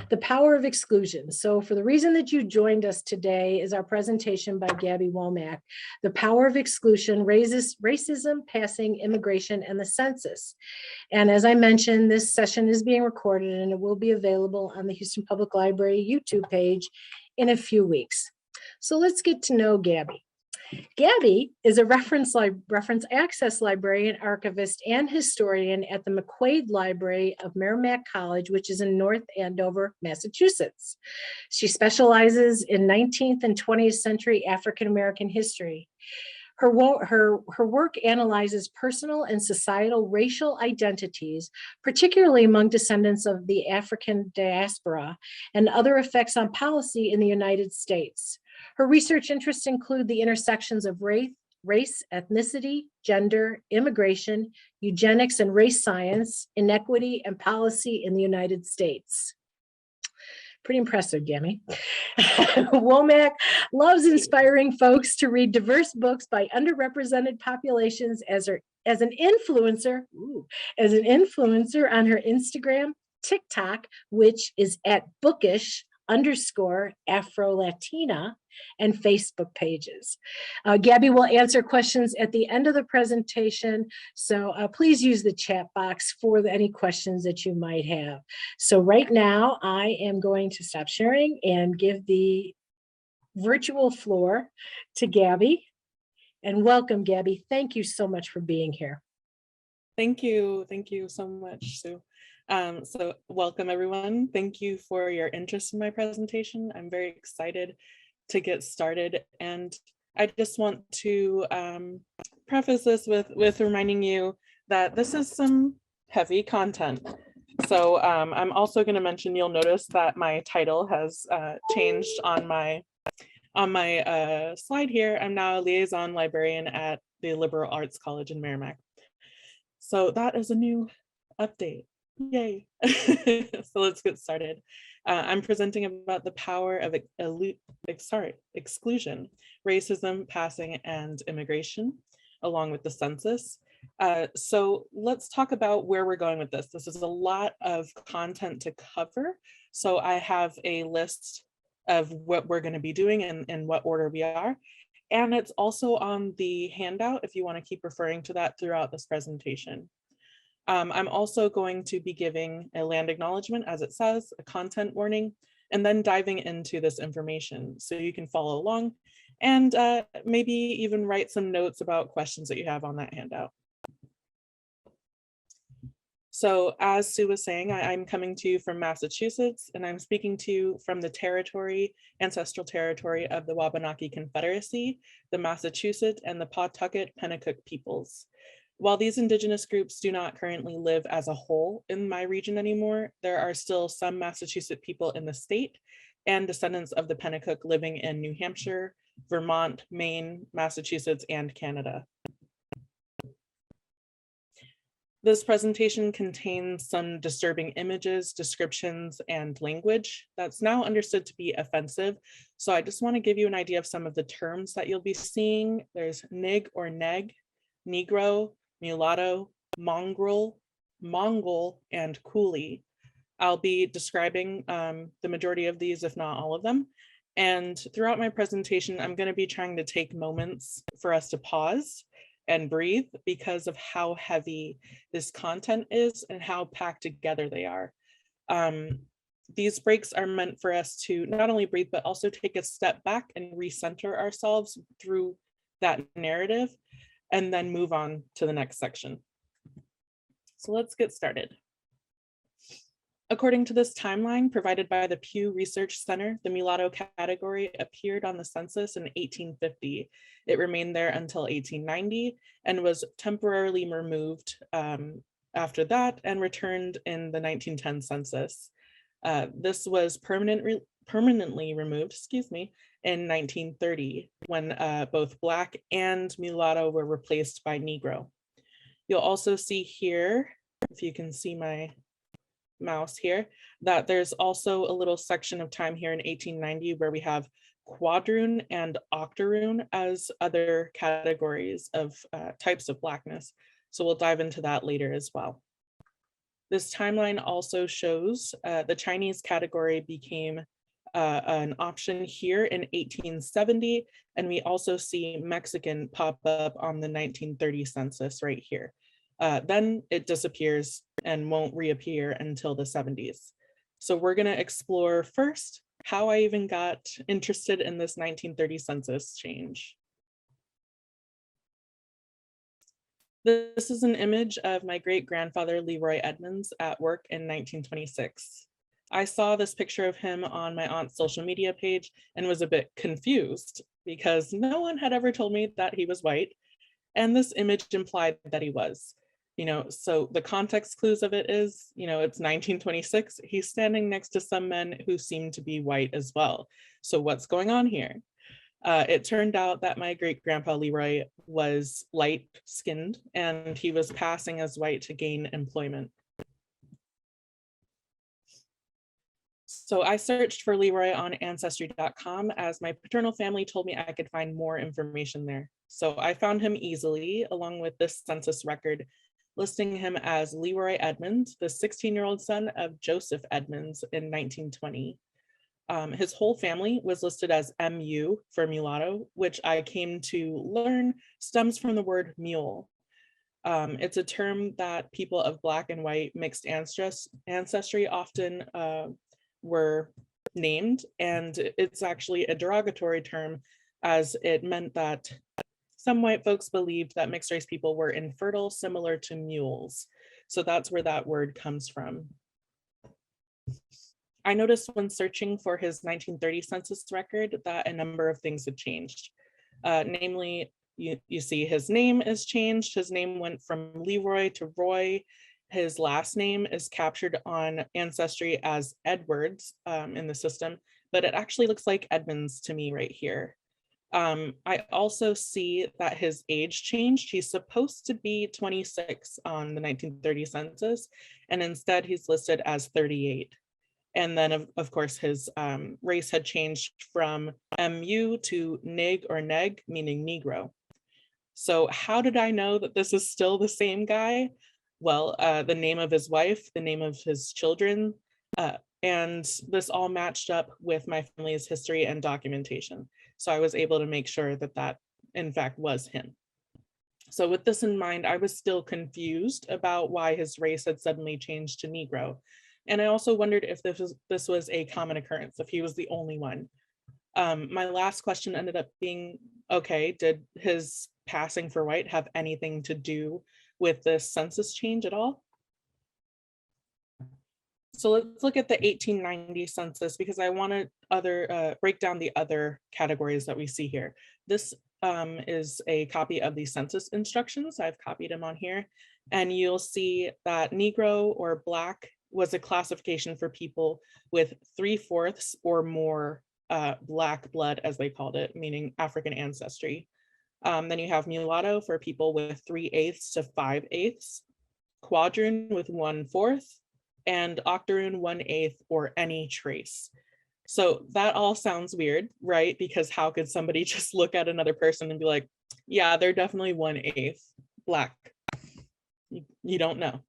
The Power of Exclusion. So for the reason that you joined us today is our presentation by Gabby Womack, The Power of Exclusion, Racism, Passing, Immigration, and the Census. And as I mentioned, this session is being recorded and it will be available on the Houston Public Library YouTube page in a few weeks. So let's get to know Gabby. Gabby is a reference access librarian, archivist, and historian at the McQuaid Library of Merrimack College, which is in North Andover, Massachusetts. She specializes in 19th and 20th century African-American history. Her work analyzes personal and societal racial identities, particularly among descendants of the African diaspora, and other effects on policy in the United States. Her research interests include the intersections of race, ethnicity, gender, immigration, eugenics and race science, inequity, and policy in the United States. Pretty impressive, Gabby. Womack loves inspiring folks to read diverse books by underrepresented populations as an influencer on her Instagram, TikTok, which is at bookish_Afro-Latina, and Facebook pages. Gabby will answer questions at the end of the presentation, so please use the chat box for any questions that you might have. So right now, I am going to stop sharing and give the virtual floor to Gabby. And welcome, Gabby. Thank you so much for being here. Thank you so much, Sue. So welcome, everyone. Thank you for your interest in my presentation. I'm very excited to get started, and I just want to preface this with reminding you that this is some heavy content. So I'm also going to mention, you'll notice that my title has changed on my slide here. I'm now a liaison librarian at the Liberal Arts College in Merrimack. So that is a new update. Yay. So let's get started. I'm presenting about the power of exclusion, racism, passing, and immigration, along with the census. So let's talk about where we're going with this. This is a lot of content to cover. So I have a list of what we're going to be doing and what order we are. And it's also on the handout if you want to keep referring to that throughout this presentation. I'm also going to be giving a land acknowledgement, as it says, a content warning, and then diving into this information so you can follow along and maybe even write some notes about questions that you have on that handout. So as Sue was saying, I'm coming to you from Massachusetts, and I'm speaking to you from the ancestral territory of the Wabanaki Confederacy, the Massachusetts and the Pawtucket Pennacook peoples. While these indigenous groups do not currently live as a whole in my region anymore, there are still some Massachusetts people in the state and descendants of the Pennacook living in New Hampshire, Vermont, Maine, Massachusetts, and Canada. This presentation contains some disturbing images, descriptions, and language that's now understood to be offensive. So I just want to give you an idea of some of the terms that you'll be seeing. There's nig or neg, Negro, mulatto, mongrel, Mongol, and coolie. I'll be describing the majority of these, if not all of them. And throughout my presentation, I'm going to be trying to take moments for us to pause and breathe because of how heavy this content is and how packed together they are. These breaks are meant for us to not only breathe, but also take a step back and recenter ourselves through that narrative, and then move on to the next section. So let's get started. According to this timeline provided by the Pew Research Center, the mulatto category appeared on the census in 1850. It remained there until 1890 and was temporarily removed after that and returned in the 1910 census. This was permanently removed, in 1930 when both Black and mulatto were replaced by Negro. You'll also see here, if you can see my mouse here, that there's also a little section of time here in 1890 where we have Quadroon and Octoroon as other categories of types of Blackness. So we'll dive into that later as well. This timeline also shows the Chinese category became an option here in 1870, and we also see Mexican pop up on the 1930 census right here. Then it disappears and won't reappear until the 70s. So we're going to explore first how I even got interested in this 1930 census change. This is an image of my great-grandfather Leroy Edmonds at work in 1926. I saw this picture of him on my aunt's social media page and was a bit confused because no one had ever told me that he was white, and this image implied that he was. So the context clues of it is, it's 1926, he's standing next to some men who seem to be white as well. So what's going on here? It turned out that my great-grandpa Leroy was light-skinned and he was passing as white to gain employment. So I searched for Leroy on Ancestry.com as my paternal family told me I could find more information there. So I found him easily, along with this census record, listing him as Leroy Edmonds, the 16-year-old son of Joseph Edmonds in 1920. His whole family was listed as MU for mulatto, which I came to learn stems from the word mule. It's a term that people of Black and white mixed ancestry often were named, and it's actually a derogatory term as it meant that some white folks believed that mixed race people were infertile, similar to mules. So that's where that word comes from. I noticed when searching for his 1930 census record that a number of things had changed. Namely, you see his name is changed. His name went from Leroy to Roy. His last name is captured on Ancestry as Edwards in the system, but it actually looks like Edmonds to me right here. I also see that his age changed. He's supposed to be 26 on the 1930 census, and instead he's listed as 38. And then, of course, his race had changed from MU to Nig or Neg, meaning Negro. So how did I know that this is still the same guy? Well, the name of his wife, the name of his children, and this all matched up with my family's history and documentation. So I was able to make sure that that, in fact, was him. So with this in mind, I was still confused about why his race had suddenly changed to Negro. And I also wondered if this was a common occurrence, if he was the only one. My last question ended up being, okay, did his passing for white have anything to do with this census change at all? So let's look at the 1890 census because I want to break down the other categories that we see here. This is a copy of the Census Instructions. I've copied them on here, and you'll see that Negro or Black was a classification for people with 3/4 or more Black blood, as they called it, meaning African ancestry. Then you have mulatto for people with 3/8 to 5/8, quadroon with 1/4, and octoroon 1/8 or any trace. So that all sounds weird, right? Because how could somebody just look at another person and be like, yeah, they're definitely 1/8 Black? You don't know.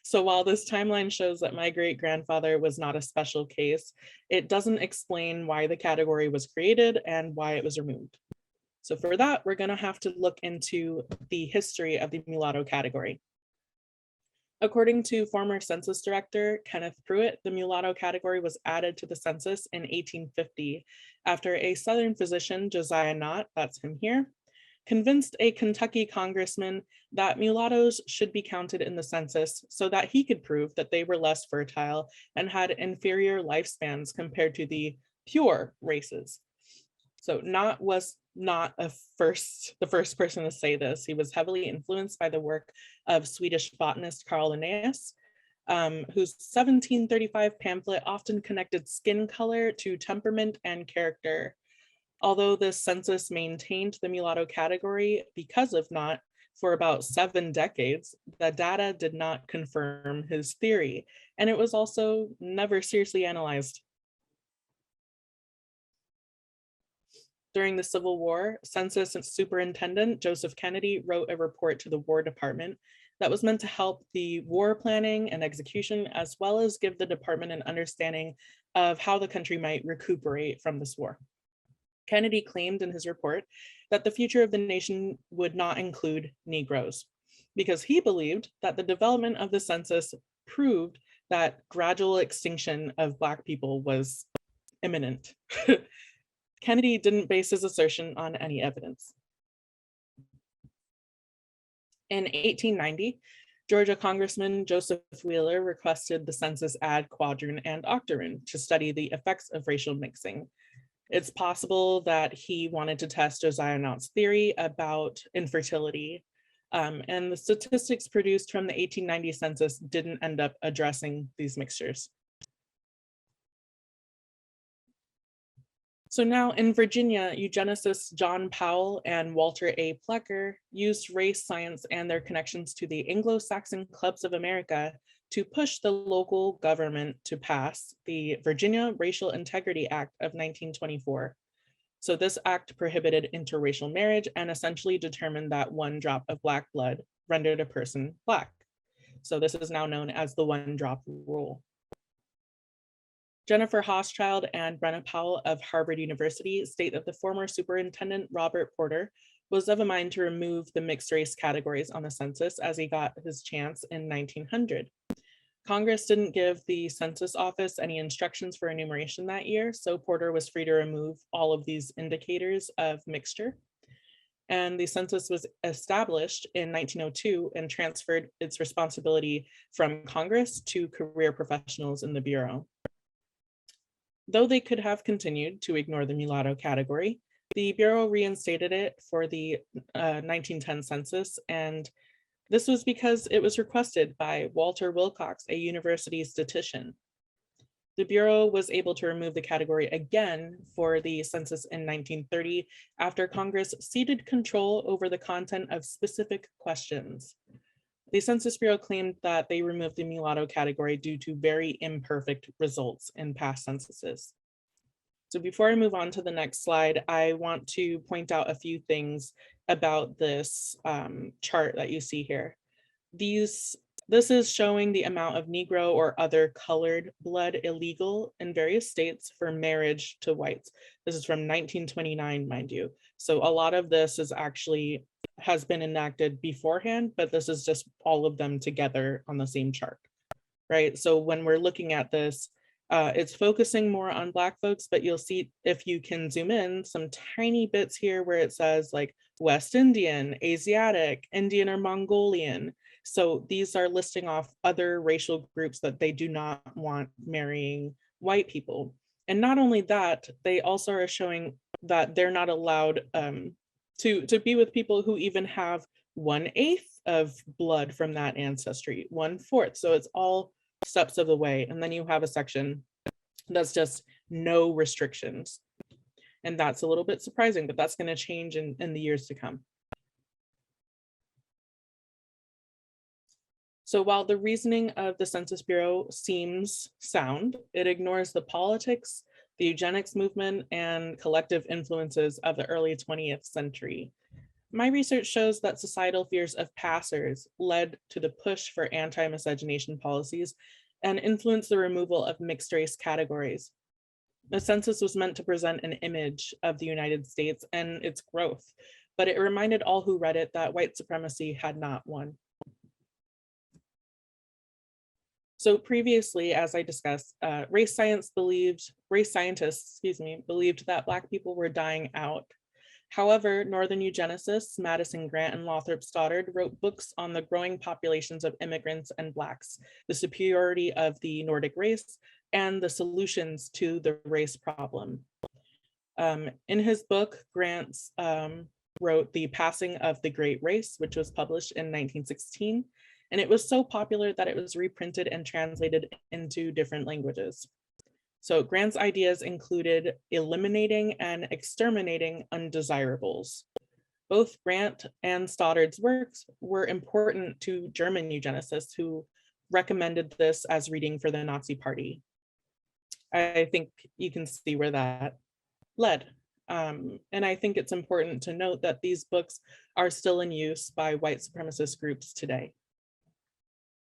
So while this timeline shows that my great-grandfather was not a special case, it doesn't explain why the category was created and why it was removed. So for that, we're going to have to look into the history of the mulatto category. According to former Census Director Kenneth Pruitt, the mulatto category was added to the census in 1850 after a Southern physician, Josiah Knott, that's him here, convinced a Kentucky congressman that mulattoes should be counted in the census so that he could prove that they were less fertile and had inferior lifespans compared to the pure races. So Knott was not the first person to say this. He was heavily influenced by the work of Swedish botanist Carl Linnaeus, whose 1735 pamphlet often connected skin color to temperament and character. Although this census maintained the mulatto category because of Knott for about 7 decades, the data did not confirm his theory, and it was also never seriously analyzed. During the Civil War, Census Superintendent Joseph Kennedy wrote a report to the War Department that was meant to help the war planning and execution, as well as give the department an understanding of how the country might recuperate from this war. Kennedy claimed in his report that the future of the nation would not include Negroes, because he believed that the development of the census proved that gradual extinction of Black people was imminent. Kennedy didn't base his assertion on any evidence. In 1890, Georgia Congressman Joseph Wheeler requested the census add Quadroon and Octoroon to study the effects of racial mixing. It's possible that he wanted to test Josiah Nott's theory about infertility, and the statistics produced from the 1890 census didn't end up addressing these mixtures. So now in Virginia, eugenicists John Powell and Walter A. Plecker used race science and their connections to the Anglo-Saxon clubs of America to push the local government to pass the Virginia Racial Integrity Act of 1924. So this act prohibited interracial marriage and essentially determined that one drop of Black blood rendered a person Black. So this is now known as the one drop rule. Jennifer Hochschild and Brenna Powell of Harvard University state that the former superintendent, Robert Porter, was of a mind to remove the mixed race categories on the census as he got his chance in 1900. Congress didn't give the census office any instructions for enumeration that year, so Porter was free to remove all of these indicators of mixture. And the census was established in 1902 and transferred its responsibility from Congress to career professionals in the Bureau. Though they could have continued to ignore the mulatto category, the Bureau reinstated it for the 1910 census, and this was because it was requested by Walter Wilcox, a university statistician. The Bureau was able to remove the category again for the census in 1930 after Congress ceded control over the content of specific questions. The Census Bureau claimed that they removed the mulatto category due to very imperfect results in past censuses. So before I move on to the next slide, I want to point out a few things about this chart that you see here. This is showing the amount of Negro or other colored blood illegal in various states for marriage to whites. This is from 1929, mind you. So a lot of this is actually has been enacted beforehand, but this is just all of them together on the same chart, right? So when we're looking at this, it's focusing more on Black folks, but you'll see if you can zoom in some tiny bits here where it says like West Indian, Asiatic, Indian or Mongolian. So these are listing off other racial groups that they do not want marrying white people. And not only that, they also are showing that they're not allowed to be with people who even have 1/8 of blood from that ancestry, 1/4. So it's all steps of the way. And then you have a section that's just no restrictions. And that's a little bit surprising, but that's going to change in the years to come. So while the reasoning of the Census Bureau seems sound, it ignores the politics, the eugenics movement, and collective influences of the early 20th century. My research shows that societal fears of passers led to the push for anti-miscegenation policies and influenced the removal of mixed race categories. The census was meant to present an image of the United States and its growth, but it reminded all who read it that white supremacy had not won. So previously, as I discussed, race scientists believed that Black people were dying out. However, Northern eugenicists Madison Grant and Lothrop Stoddard wrote books on the growing populations of immigrants and Blacks, the superiority of the Nordic race, and the solutions to the race problem. In his book, Grant wrote The Passing of the Great Race, which was published in 1916. And it was so popular that it was reprinted and translated into different languages. So Grant's ideas included eliminating and exterminating undesirables. Both Grant and Stoddard's works were important to German eugenicists who recommended this as reading for the Nazi Party. I think you can see where that led. And I think it's important to note that these books are still in use by white supremacist groups today.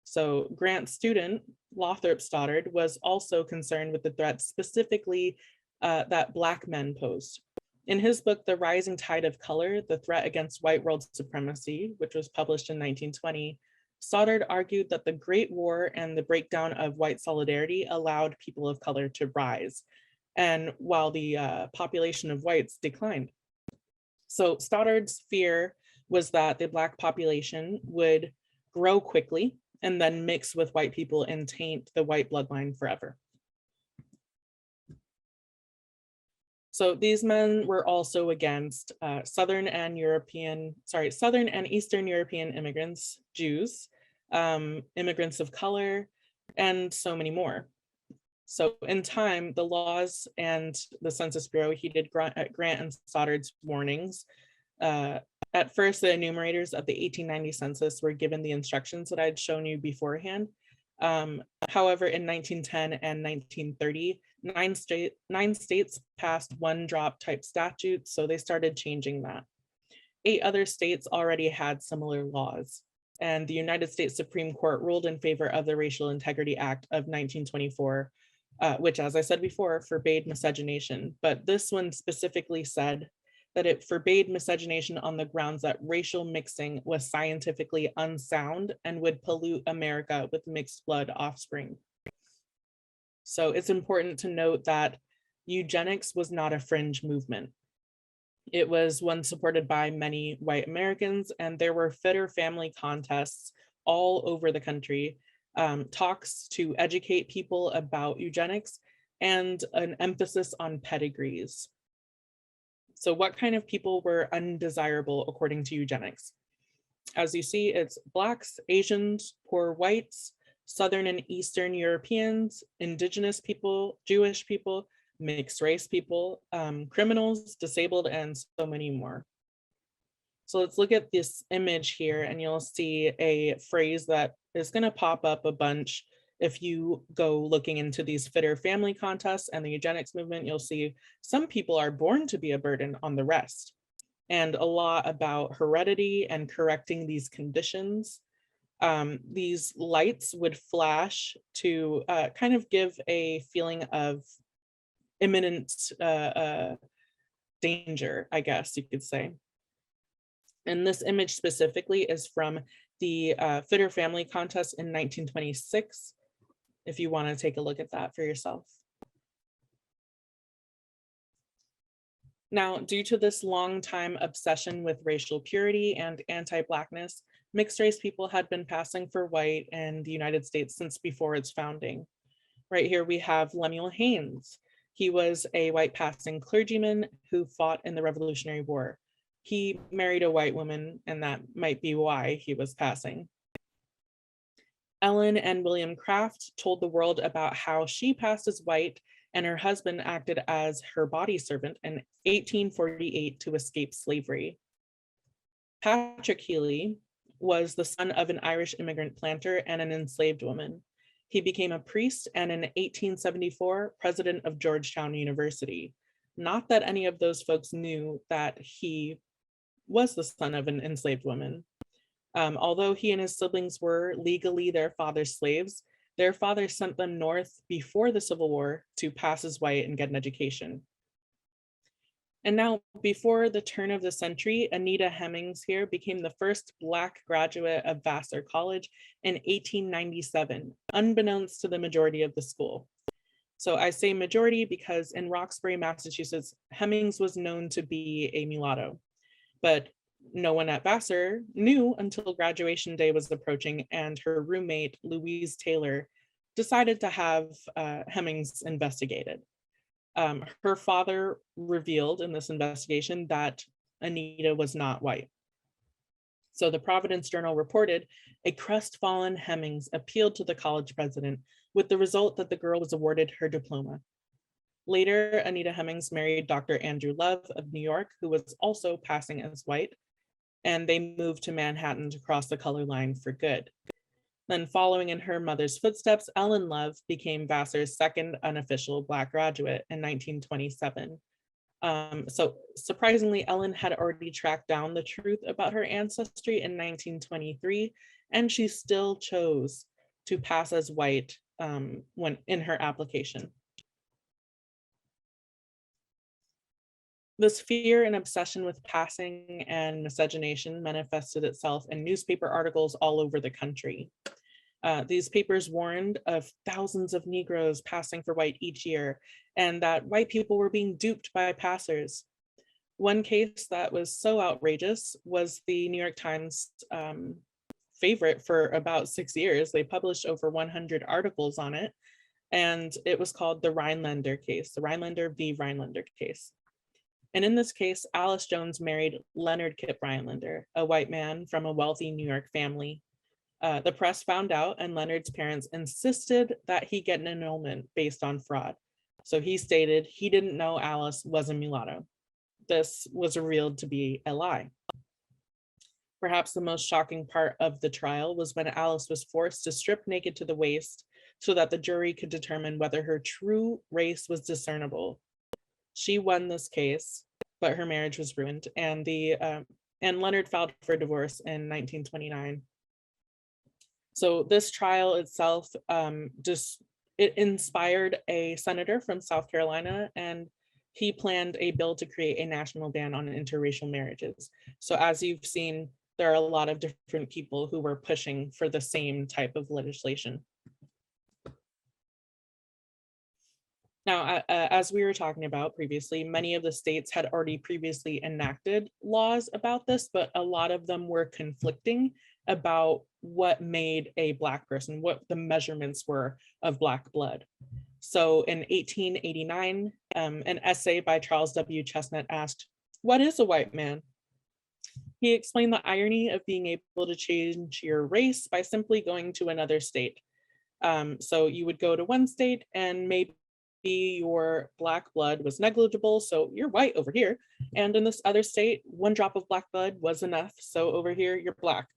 So Grant's student, Lothrop Stoddard, was also concerned with the threat specifically that Black men posed. In his book, The Rising Tide of Color, The Threat Against White World Supremacy, which was published in 1920, Stoddard argued that the Great War and the breakdown of white solidarity allowed people of color to rise, and while the population of whites declined. So Stoddard's fear was that the Black population would grow quickly and then mix with white people and taint the white bloodline forever. So these men were also against Southern and Eastern European immigrants, Jews, immigrants of color, and so many more. So in time, the laws and the Census Bureau heeded Grant and Stoddard's warnings. At first, the enumerators of the 1890 census were given the instructions that I'd shown you beforehand. However, in 1910 and 1930, nine states passed one-drop type statutes, so they started changing that. 8 other states already had similar laws, and the United States Supreme Court ruled in favor of the Racial Integrity Act of 1924, which, as I said before, forbade miscegenation. But this one specifically said that it forbade miscegenation on the grounds that racial mixing was scientifically unsound and would pollute America with mixed blood offspring. So it's important to note that eugenics was not a fringe movement. It was one supported by many white Americans, and there were fitter family contests all over the country, talks to educate people about eugenics, and an emphasis on pedigrees. So what kind of people were undesirable according to eugenics? As you see, it's Blacks, Asians, poor whites, Southern and Eastern Europeans, Indigenous people, Jewish people, mixed race people, criminals, disabled, and so many more. So let's look at this image here, and you'll see a phrase that is going to pop up a bunch. If you go looking into these fitter family contests and the eugenics movement, you'll see some people are born to be a burden on the rest, and a lot about heredity and correcting these conditions. These lights would flash to kind of give a feeling of imminent danger, I guess you could say. And this image specifically is from the Fitter Family Contest in 1926, if you want to take a look at that for yourself. Now, due to this long time obsession with racial purity and anti-Blackness, mixed race people had been passing for white in the United States since before its founding. Right here we have Lemuel Haynes. He was a white passing clergyman who fought in the Revolutionary War. He married a white woman, and that might be why he was passing. Ellen and William Craft told the world about how she passed as white and her husband acted as her body servant in 1848 to escape slavery. Patrick Healy was the son of an Irish immigrant planter and an enslaved woman. He became a priest and in 1874, president of Georgetown University. Not that any of those folks knew that he was the son of an enslaved woman. Although he and his siblings were legally their father's slaves, their father sent them north before the Civil War to pass as white and get an education. And now, before the turn of the century, Anita Hemmings here became the first Black graduate of Vassar College in 1897, unbeknownst to the majority of the school. So I say majority because in Roxbury, Massachusetts, Hemmings was known to be a mulatto, but no one at Vassar knew until graduation day was approaching, and her roommate, Louise Taylor, decided to have Hemmings investigated. Her father revealed in this investigation that Anita was not white. So the Providence Journal reported a crestfallen Hemmings appealed to the college president with the result that the girl was awarded her diploma. Later, Anita Hemmings married Dr. Andrew Love of New York, who was also passing as white, and they moved to Manhattan to cross the color line for good. Then following in her mother's footsteps, Ellen Love became Vassar's second unofficial Black graduate in 1927. So surprisingly, Ellen had already tracked down the truth about her ancestry in 1923, and she still chose to pass as white when in her application. This fear and obsession with passing and miscegenation manifested itself in newspaper articles all over the country. These papers warned of thousands of Negroes passing for white each year, and that white people were being duped by passers. One case that was so outrageous was the New York Times favorite for about 6 years. They published over 100 articles on it, and it was called the Rhinelander Case, the Rhinelander v. Rhinelander Case. And in this case, Alice Jones married Leonard Kip Rhinelander, a white man from a wealthy New York family. The press found out, and Leonard's parents insisted that he get an annulment based on fraud. So he stated he didn't know Alice was a mulatto. This was revealed to be a lie. Perhaps the most shocking part of the trial was when Alice was forced to strip naked to the waist so that the jury could determine whether her true race was discernible. She won this case, but her marriage was ruined, and Leonard filed for divorce in 1929. So this trial itself it inspired a senator from South Carolina, and he planned a bill to create a national ban on interracial marriages. So as you've seen, there are a lot of different people who were pushing for the same type of legislation. Now, as we were talking about previously, many of the states had already previously enacted laws about this, but a lot of them were conflicting about what made a Black person, what the measurements were of Black blood. So in 1889, an essay by Charles W. Chestnut asked, "What is a white man?" He explained the irony of being able to change your race by simply going to another state. So you would go to one state and maybe your Black blood was negligible, so you're white over here. And in this other state, 1 drop of Black blood was enough, so over here, you're Black.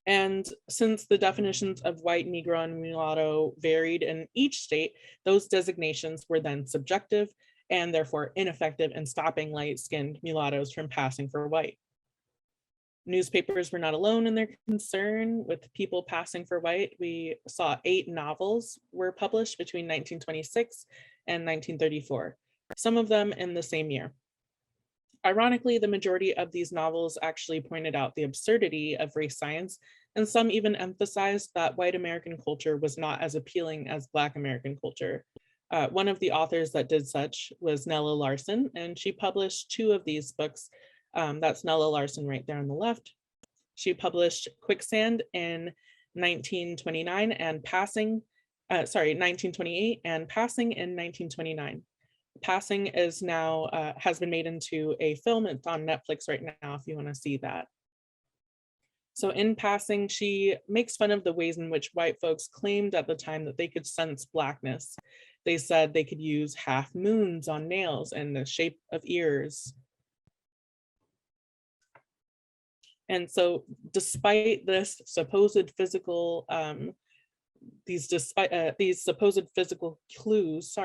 And since the definitions of white, Negro, and mulatto varied in each state, those designations were then subjective and therefore ineffective in stopping light-skinned mulattoes from passing for white. Newspapers were not alone in their concern with people passing for white. We saw 8 novels were published between 1926 and 1934, some of them in the same year. Ironically, the majority of these novels actually pointed out the absurdity of race science, and some even emphasized that white American culture was not as appealing as Black American culture. One of the authors that did such was Nella Larson, and she published 2 of these books. That's Nella Larson right there on the left. She published Quicksand in 1929 and 1928, and Passing in 1929. Passing is now has been made into a film. It's on Netflix right now if you want to see that. So in Passing, she makes fun of the ways in which white folks claimed at the time that they could sense Blackness. They said they could use half moons on nails and the shape of ears. And so despite this supposed physical, these supposed physical clues,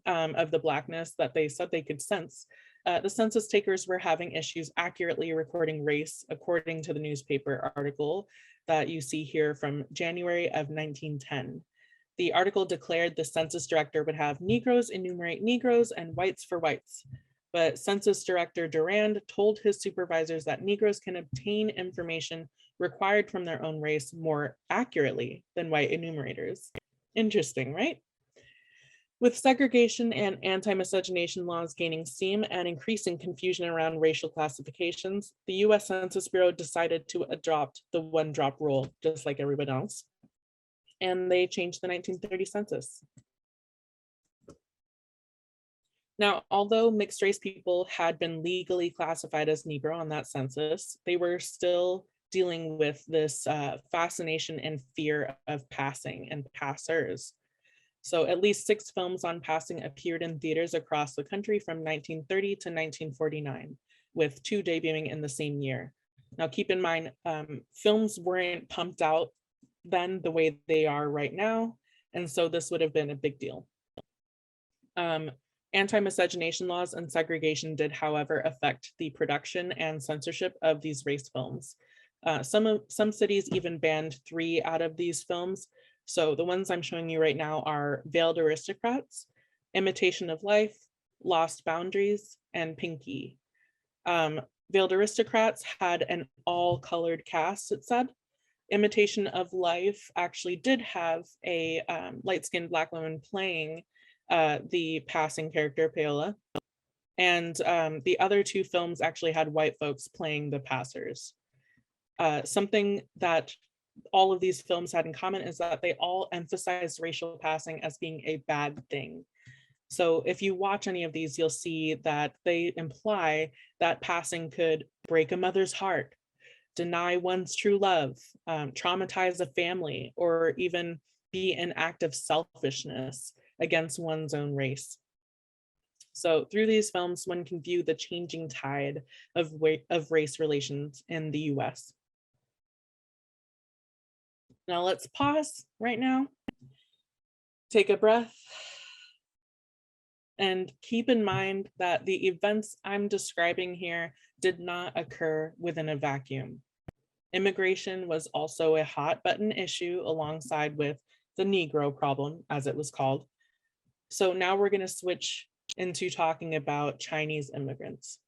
of the Blackness that they said they could sense, the census takers were having issues accurately recording race, according to the newspaper article that you see here from January of 1910. The article declared the census director would have Negroes enumerate Negroes and whites for whites. But Census Director Durand told his supervisors that Negroes can obtain information required from their own race more accurately than white enumerators. Interesting, right? With segregation and anti-miscegenation laws gaining steam and increasing confusion around racial classifications, the US Census Bureau decided to adopt the 1-drop rule, just like everyone else. And they changed the 1930 census. Now, although mixed race people had been legally classified as Negro on that census, they were still dealing with this fascination and fear of passing and passers. So at least 6 films on passing appeared in theaters across the country from 1930 to 1949, with 2 debuting in the same year. Now, keep in mind, films weren't pumped out then the way they are right now, and so this would have been a big deal. Anti-miscegenation laws and segregation did, however, affect the production and censorship of these race films. Some cities even banned 3 out of these films. So the ones I'm showing you right now are Veiled Aristocrats, Imitation of Life, Lost Boundaries, and Pinky. Veiled Aristocrats had an all-colored cast, it said. Imitation of Life actually did have a light-skinned Black woman playing the passing character, Paola. And the other 2 films actually had white folks playing the passers. Something that all of these films had in common is that they all emphasized racial passing as being a bad thing. So if you watch any of these, you'll see that they imply that passing could break a mother's heart, deny one's true love, traumatize a family, or even be an act of selfishness against one's own race. So through these films, one can view the changing tide of race relations in the US. Now let's pause right now, take a breath, and keep in mind that the events I'm describing here did not occur within a vacuum. Immigration was also a hot button issue alongside with the Negro problem, as it was called. So now we're going to switch into talking about Chinese immigrants.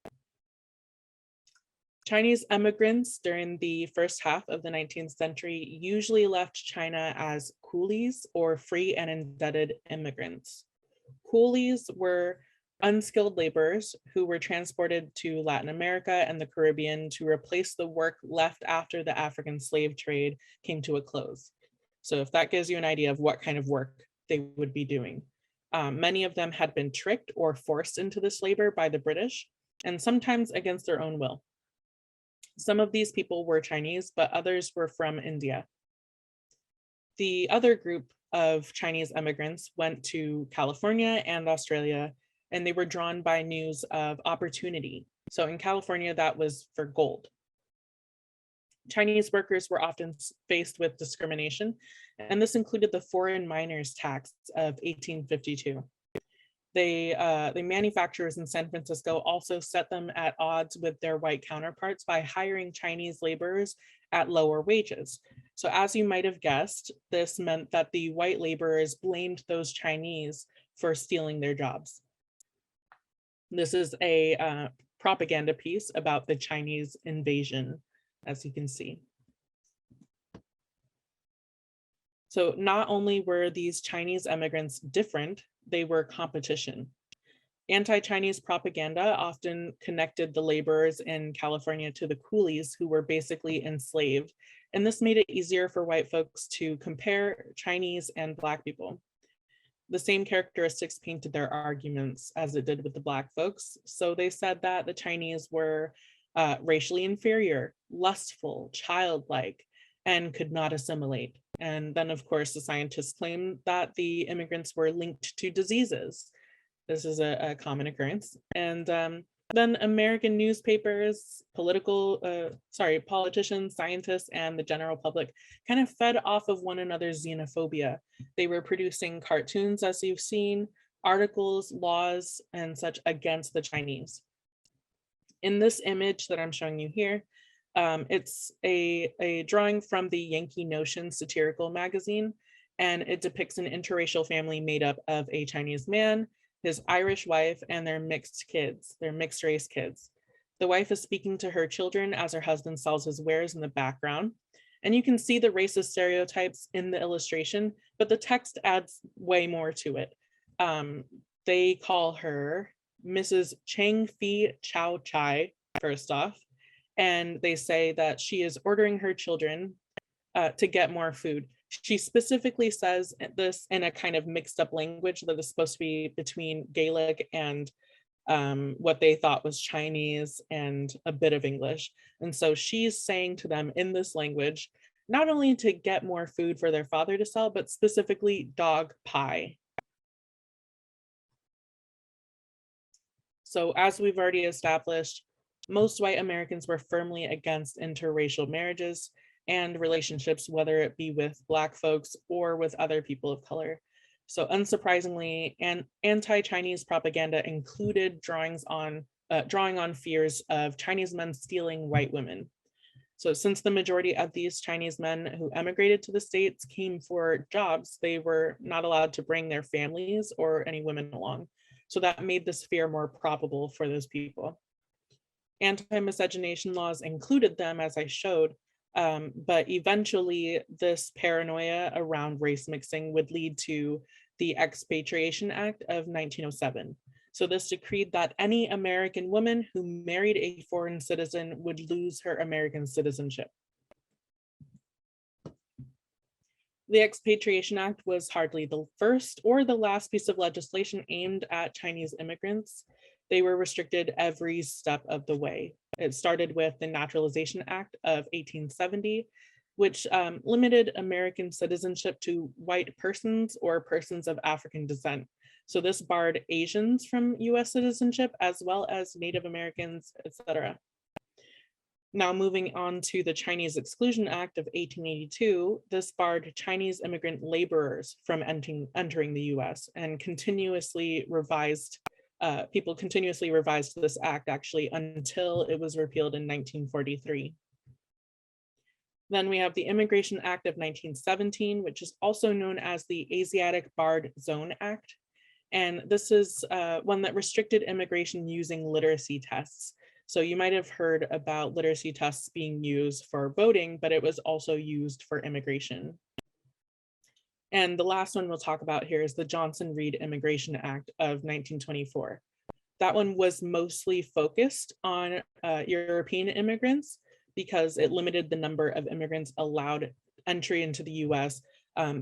Chinese immigrants during the first half of the 19th century usually left China as coolies or free and indebted immigrants. Coolies were unskilled laborers who were transported to Latin America and the Caribbean to replace the work left after the African slave trade came to a close. So if that gives you an idea of what kind of work they would be doing. Many of them had been tricked or forced into this labor by the British, and sometimes against their own will. Some of these people were Chinese, but others were from India. The other group of Chinese immigrants went to California and Australia, and they were drawn by news of opportunity. So in California, that was for gold. Chinese workers were often faced with discrimination, and this included the foreign miners tax of 1852. The manufacturers in San Francisco also set them at odds with their white counterparts by hiring Chinese laborers at lower wages. So as you might have guessed, this meant that the white laborers blamed those Chinese for stealing their jobs. This is a propaganda piece about the Chinese invasion, as you can see. So not only were these Chinese immigrants different, they were competition. Anti-Chinese propaganda often connected the laborers in California to the coolies who were basically enslaved. And this made it easier for white folks to compare Chinese and Black people. The same characteristics painted their arguments as it did with the Black folks. So they said that the Chinese were racially inferior, lustful, childlike, and could not assimilate. And then, of course, the scientists claimed that the immigrants were linked to diseases. This is a common occurrence. And then American newspapers, politicians, scientists, and the general public kind of fed off of one another's xenophobia. They were producing cartoons, as you've seen, articles, laws, and such against the Chinese. In this image that I'm showing you here, it's a drawing from the Yankee Notion satirical magazine, and it depicts an interracial family made up of a Chinese man, his Irish wife, and their mixed race kids. The wife is speaking to her children as her husband sells his wares in the background. And you can see the racist stereotypes in the illustration, but the text adds way more to it. They call her Mrs. Chang Fi Chow Chai, first off, and they say that she is ordering her children to get more food. She specifically says this in a kind of mixed up language that is supposed to be between Gaelic and what they thought was Chinese and a bit of English. And so she's saying to them in this language, not only to get more food for their father to sell, but specifically dog pie. So as we've already established, most white Americans were firmly against interracial marriages and relationships, whether it be with Black folks or with other people of color. So unsurprisingly, anti-Chinese propaganda included drawing on fears of Chinese men stealing white women. So since the majority of these Chinese men who emigrated to the States came for jobs, they were not allowed to bring their families or any women along. So that made this fear more probable for those people. Anti-miscegenation laws included them, as I showed, but eventually this paranoia around race mixing would lead to the Expatriation Act of 1907. So this decreed that any American woman who married a foreign citizen would lose her American citizenship. The Expatriation Act was hardly the first or the last piece of legislation aimed at Chinese immigrants. They were restricted every step of the way. It started with the Naturalization Act of 1870, which limited American citizenship to white persons or persons of African descent. So this barred Asians from US citizenship, as well as Native Americans, etc. Now moving on to the Chinese Exclusion Act of 1882, this barred Chinese immigrant laborers from entering the US and continuously revised, people continuously revised this act actually until it was repealed in 1943. Then we have the Immigration Act of 1917, which is also known as the Asiatic Barred Zone Act. And this is one that restricted immigration using literacy tests. So you might have heard about literacy tests being used for voting, but it was also used for immigration. And the last one we'll talk about here is the Johnson-Reed Immigration Act of 1924. That one was mostly focused on European immigrants because it limited the number of immigrants allowed entry into the US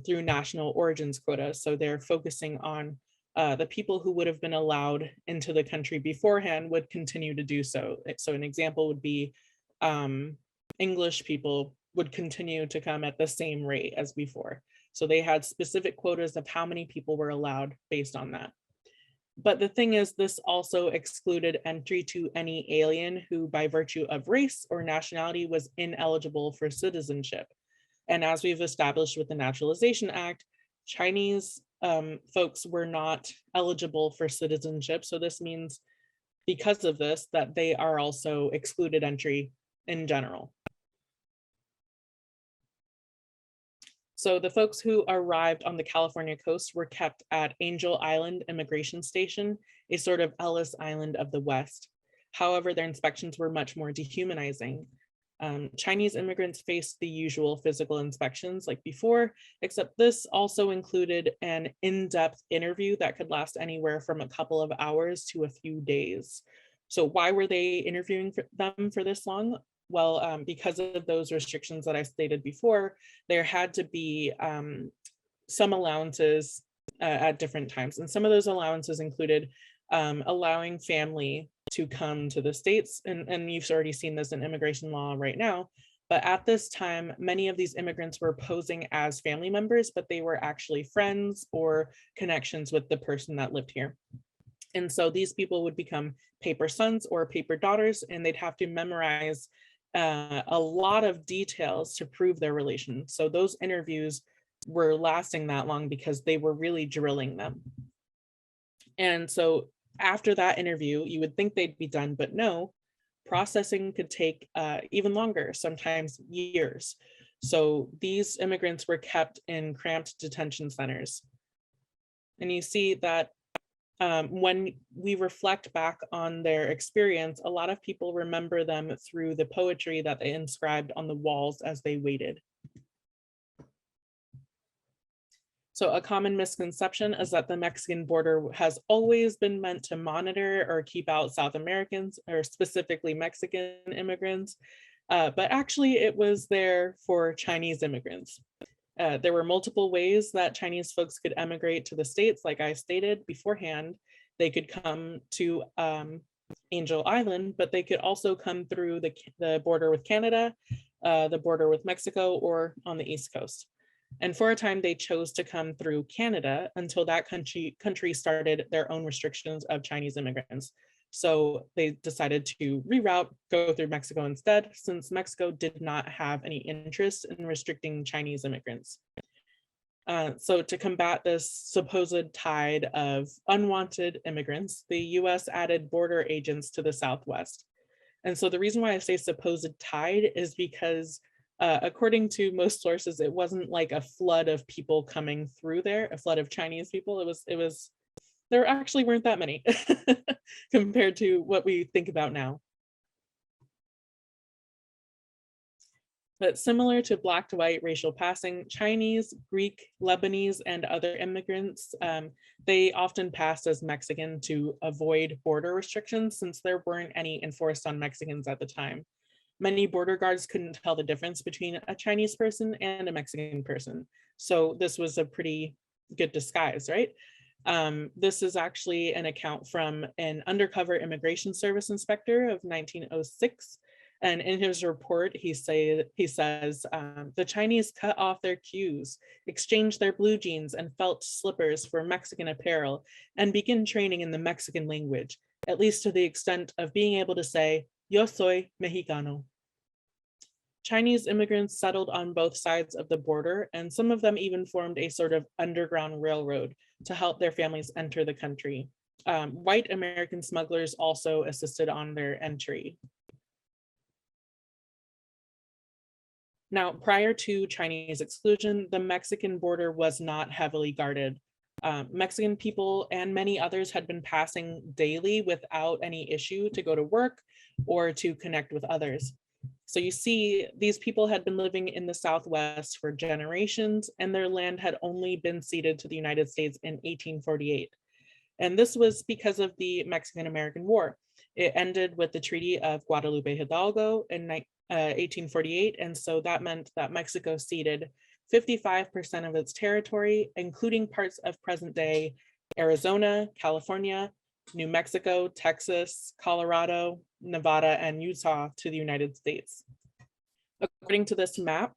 through national origins quotas. So they're focusing on the people who would have been allowed into the country beforehand would continue to do so. So an example would be English people would continue to come at the same rate as before. So they had specific quotas of how many people were allowed based on that. But the thing is, this also excluded entry to any alien who by virtue of race or nationality was ineligible for citizenship. And as we've established with the Naturalization Act, Chinese folks were not eligible for citizenship. So this means because of this, that they are also excluded entry in general. So the folks who arrived on the California coast were kept at Angel Island Immigration Station, a sort of Ellis Island of the West. However, their inspections were much more dehumanizing. Chinese immigrants faced the usual physical inspections like before, except this also included an in-depth interview that could last anywhere from a couple of hours to a few days. So why were they interviewing them for this long? Well, because of those restrictions that I stated before, there had to be some allowances at different times. And some of those allowances included allowing family to come to the States. And you've already seen this in immigration law right now. But at this time, many of these immigrants were posing as family members, but they were actually friends or connections with the person that lived here. And so these people would become paper sons or paper daughters, and they'd have to memorize a lot of details to prove their relation. So those interviews were lasting that long because they were really drilling them. And so after that interview, you would think they'd be done, but no, processing could take even longer, sometimes years. So these immigrants were kept in cramped detention centers. And you see that when we reflect back on their experience, a lot of people remember them through the poetry that they inscribed on the walls as they waited. So a common misconception is that the Mexican border has always been meant to monitor or keep out South Americans, or specifically Mexican immigrants, but actually it was there for Chinese immigrants. There were multiple ways that Chinese folks could emigrate to the States. Like I stated beforehand, they could come to Angel Island, but they could also come through the border with Canada, the border with Mexico, or on the East Coast. And for a time, they chose to come through Canada until that country started their own restrictions of Chinese immigrants. So they decided to reroute, go through Mexico instead, since Mexico did not have any interest in restricting Chinese immigrants. So to combat this supposed tide of unwanted immigrants, the US added border agents to the Southwest. And so the reason why I say supposed tide is because according to most sources, it wasn't like a flood of people coming through there, a flood of Chinese people. There actually weren't that many compared to what we think about now. But similar to black to white racial passing, Chinese, Greek, Lebanese, and other immigrants, they often passed as Mexican to avoid border restrictions since there weren't any enforced on Mexicans at the time. Many border guards couldn't tell the difference between a Chinese person and a Mexican person. So this was a pretty good disguise, right? This is actually an account from an undercover immigration service inspector of 1906. And in his report, he says, the Chinese cut off their queues, exchanged their blue jeans and felt slippers for Mexican apparel, and begin training in the Mexican language, at least to the extent of being able to say, yo soy Mexicano. Chinese immigrants settled on both sides of the border, and some of them even formed a sort of underground railroad to help their families enter the country. White American smugglers also assisted on their entry. Now, prior to Chinese exclusion, the Mexican border was not heavily guarded. Mexican people and many others had been passing daily without any issue to go to work or to connect with others. So you see, these people had been living in the Southwest for generations, and their land had only been ceded to the United States in 1848. And this was because of the Mexican-American War. It ended with the Treaty of Guadalupe Hidalgo in 1848, and so that meant that Mexico ceded 55% of its territory, including parts of present-day Arizona, California, New Mexico, Texas, Colorado, Nevada, and Utah to the United States. According to this map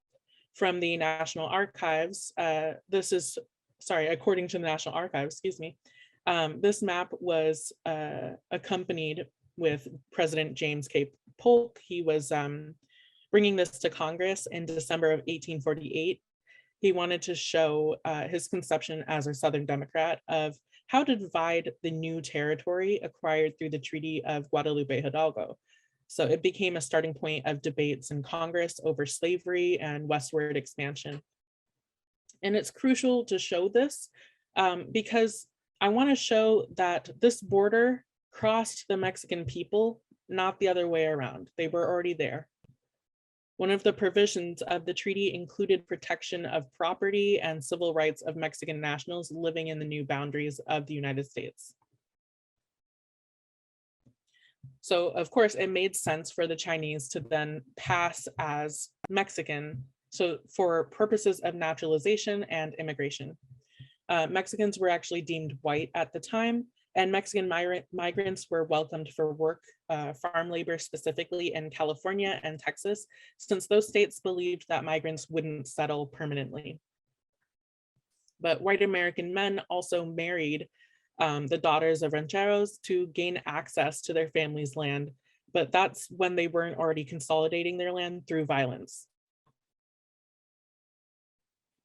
from the National Archives, according to the National Archives, excuse me, this map was accompanied with President James K. Polk. He was bringing this to Congress in December of 1848. He wanted to show his conception as a Southern Democrat of how to divide the new territory acquired through the Treaty of Guadalupe Hidalgo. So it became a starting point of debates in Congress over slavery and westward expansion. And it's crucial to show this because I want to show that this border crossed the Mexican people, not the other way around. They were already there. One of the provisions of the treaty included protection of property and civil rights of Mexican nationals living in the new boundaries of the United States. So of course, it made sense for the Chinese to then pass as Mexican, so for purposes of naturalization and immigration. Mexicans were actually deemed white at the time, and Mexican migrants were welcomed for work, farm labor specifically in California and Texas, since those states believed that migrants wouldn't settle permanently. But white American men also married the daughters of rancheros to gain access to their family's land, but that's when they weren't already consolidating their land through violence.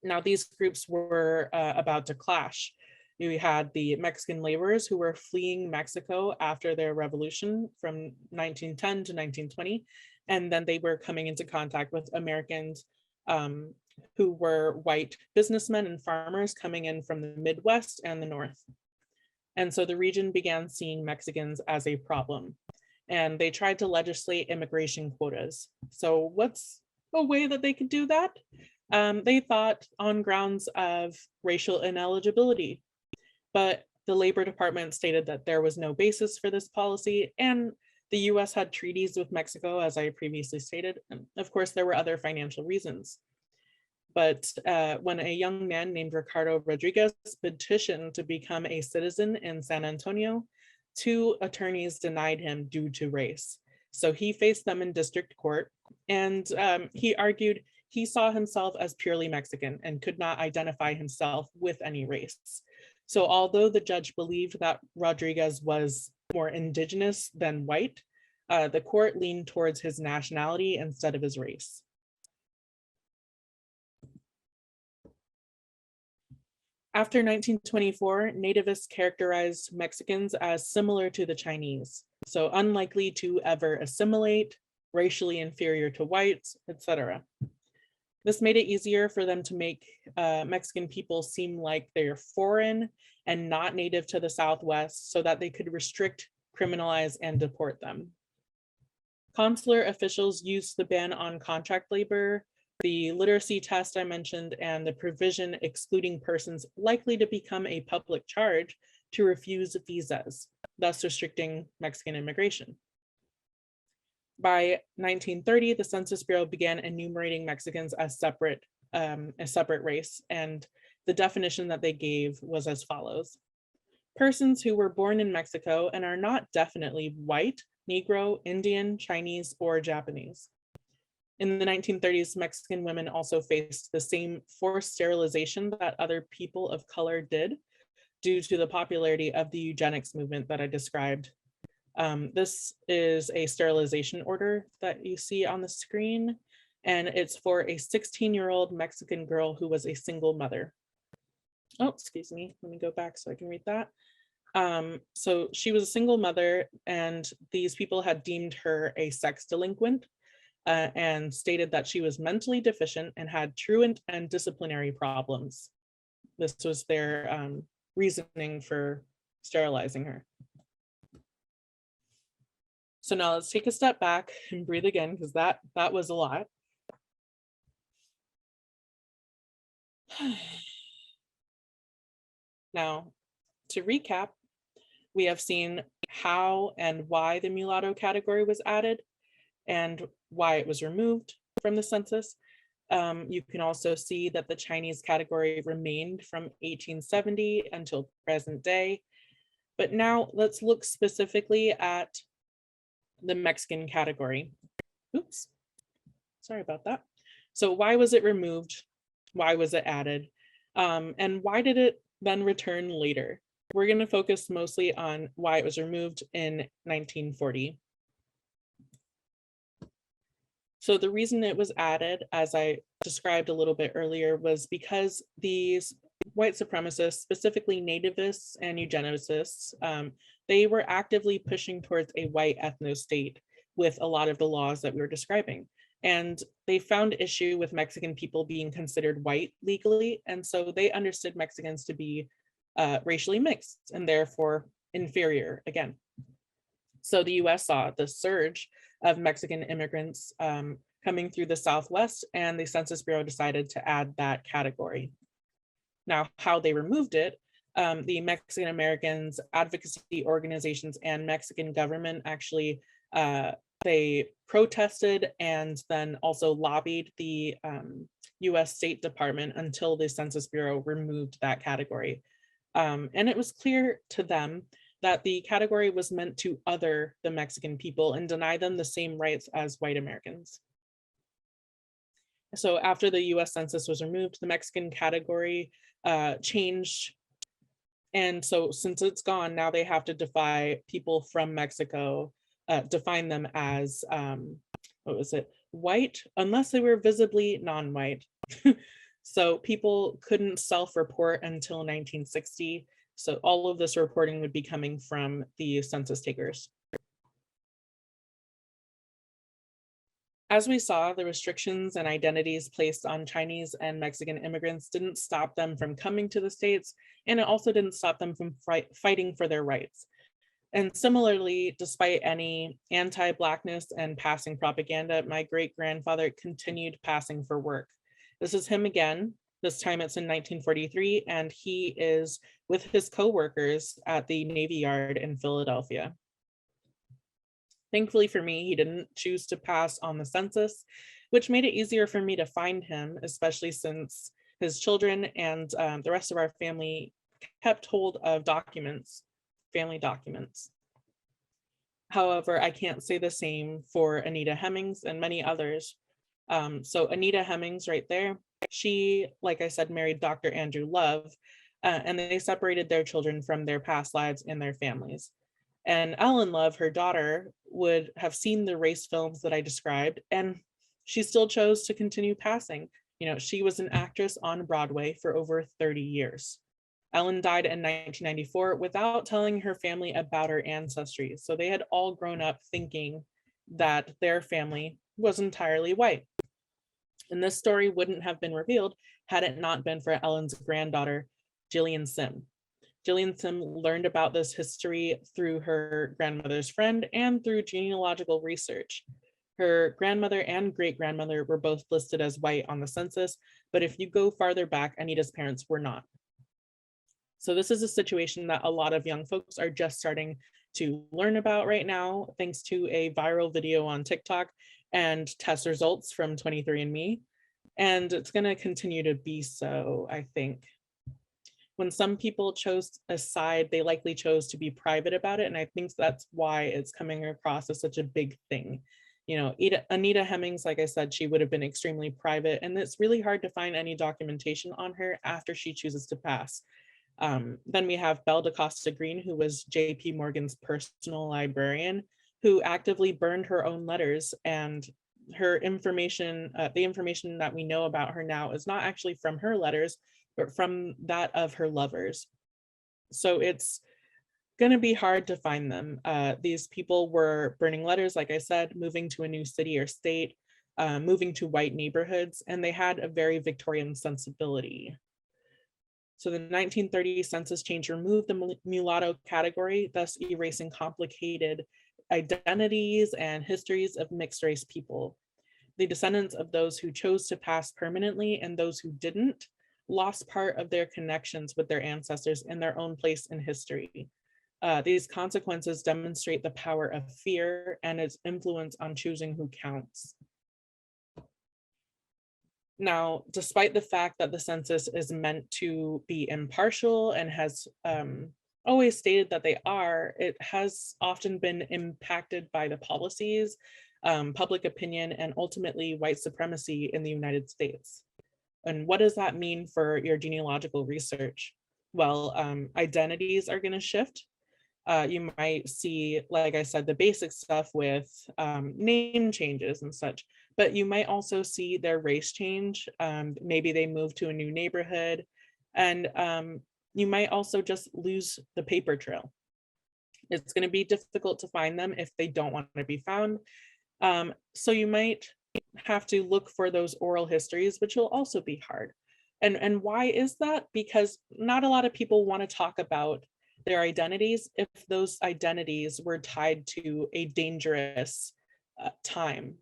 Now, these groups were about to clash. You had the Mexican laborers who were fleeing Mexico after their revolution from 1910 to 1920, and then they were coming into contact with Americans who were white businessmen and farmers coming in from the Midwest and the North. And so the region began seeing Mexicans as a problem, and they tried to legislate immigration quotas. So what's a way that they could do that? They thought on grounds of racial ineligibility, but the Labor Department stated that there was no basis for this policy, and the US had treaties with Mexico, as I previously stated. And of course, there were other financial reasons. But when a young man named Ricardo Rodriguez petitioned to become a citizen in San Antonio, 2 attorneys denied him due to race. So he faced them in district court, and he argued he saw himself as purely Mexican and could not identify himself with any race. So although the judge believed that Rodriguez was more indigenous than white, the court leaned towards his nationality instead of his race. After 1924, nativists characterized Mexicans as similar to the Chinese, so unlikely to ever assimilate, racially inferior to whites, etc. This made it easier for them to make Mexican people seem like they're foreign and not native to the Southwest so that they could restrict, criminalize, and deport them. Consular officials used the ban on contract labor, the literacy test I mentioned, and the provision excluding persons likely to become a public charge to refuse visas, thus restricting Mexican immigration. By 1930, the Census Bureau began enumerating Mexicans as a separate race, and the definition that they gave was as follows. Persons who were born in Mexico and are not definitely white, Negro, Indian, Chinese, or Japanese. In the 1930s, Mexican women also faced the same forced sterilization that other people of color did due to the popularity of the eugenics movement that I described. This is a sterilization order that you see on the screen, and it's for a 16-year-old Mexican girl who was a single mother. Oh, excuse me, let me go back so I can read that. So she was a single mother, and these people had deemed her a sex delinquent and stated that she was mentally deficient and had truant and disciplinary problems. This was their reasoning for sterilizing her. So now let's take a step back and breathe again, because that was a lot. Now, to recap, we have seen how and why the mulatto category was added and why it was removed from the census. You can also see that the Chinese category remained from 1870 until present day. But now let's look specifically at the Mexican category. Oops, sorry about that. So why was it removed? Why was it added? And why did it then return later? We're going to focus mostly on why it was removed in 1940. So the reason it was added, as I described a little bit earlier, was because these white supremacists, specifically nativists and eugenicists, they were actively pushing towards a white ethno-state with a lot of the laws that we were describing. And they found issue with Mexican people being considered white legally. And so they understood Mexicans to be racially mixed and therefore inferior again. So the US saw the surge of Mexican immigrants coming through the Southwest, and the Census Bureau decided to add that category. Now, how they removed it, the Mexican Americans, advocacy organizations, and Mexican government actually, they protested and then also lobbied the US State Department until the Census Bureau removed that category. And it was clear to them that the category was meant to other the Mexican people and deny them the same rights as white Americans. So after the US Census was removed, the Mexican category changed. And so since it's gone, now they have to define people from Mexico, define them as, what was it, white, unless they were visibly non-white. So people couldn't self-report until 1960. So all of this reporting would be coming from the census takers. As we saw, the restrictions and identities placed on Chinese and Mexican immigrants didn't stop them from coming to the States, and it also didn't stop them from fighting for their rights. And similarly, despite any anti-Blackness and passing propaganda, my great-grandfather continued passing for work. This is him again. This time it's in 1943, and he is with his co-workers at the Navy Yard in Philadelphia. Thankfully for me, he didn't choose to pass on the census, which made it easier for me to find him, especially since his children and the rest of our family kept hold of documents, family documents. However, I can't say the same for Anita Hemmings and many others. So Anita Hemmings right there, she, like I said, married Dr. Andrew Love, and they separated their children from their past lives and their families. And Ellen Love, her daughter, would have seen the race films that I described, and she still chose to continue passing. You know, she was an actress on Broadway for over 30 years. Ellen died in 1994 without telling her family about her ancestry. So they had all grown up thinking that their family was entirely white. And this story wouldn't have been revealed had it not been for Ellen's granddaughter, Jillian Sim. Jillian Sim learned about this history through her grandmother's friend and through genealogical research. Her grandmother and great-grandmother were both listed as white on the census, but if you go farther back, Anita's parents were not. So this is a situation that a lot of young folks are just starting to learn about right now, thanks to a viral video on TikTok and test results from 23andMe. And it's going to continue to be so, I think. When some people chose a side, they likely chose to be private about it. And I think that's why it's coming across as such a big thing. You know, Anita Hemmings, like I said, she would have been extremely private, and it's really hard to find any documentation on her after she chooses to pass. Then we have Belle DaCosta Green, who was J.P. Morgan's personal librarian, who actively burned her own letters, and her information, the information that we know about her now is not actually from her letters, but from that of her lovers. So it's going to be hard to find them. These people were burning letters, like I said, moving to a new city or state, moving to white neighborhoods, and they had a very Victorian sensibility. So the 1930 census change removed the mulatto category, thus erasing complicated identities and histories of mixed race people. The descendants of those who chose to pass permanently and those who didn't lost part of their connections with their ancestors and their own place in history. These consequences demonstrate the power of fear and its influence on choosing who counts. Now, despite the fact that the census is meant to be impartial and has always stated that they are, it has often been impacted by the policies, public opinion, and ultimately white supremacy in the United States. And what does that mean for your genealogical research? Well, identities are going to shift. You might see, like I said, the basic stuff with name changes and such, but you might also see their race change. Maybe they move to a new neighborhood, and you might also just lose the paper trail. It's going to be difficult to find them if they don't want to be found. So you might have to look for those oral histories, which will also be hard. And why is that? Because not a lot of people want to talk about their identities if those identities were tied to a dangerous time.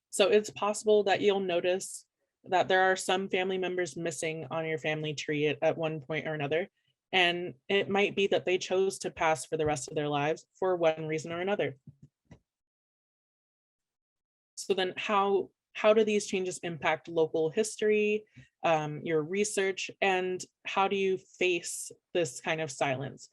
So it's possible that you'll notice that there are some family members missing on your family tree at one point or another. And it might be that they chose to pass for the rest of their lives for one reason or another. So then how do these changes impact local history, your research, and how do you face this kind of silence?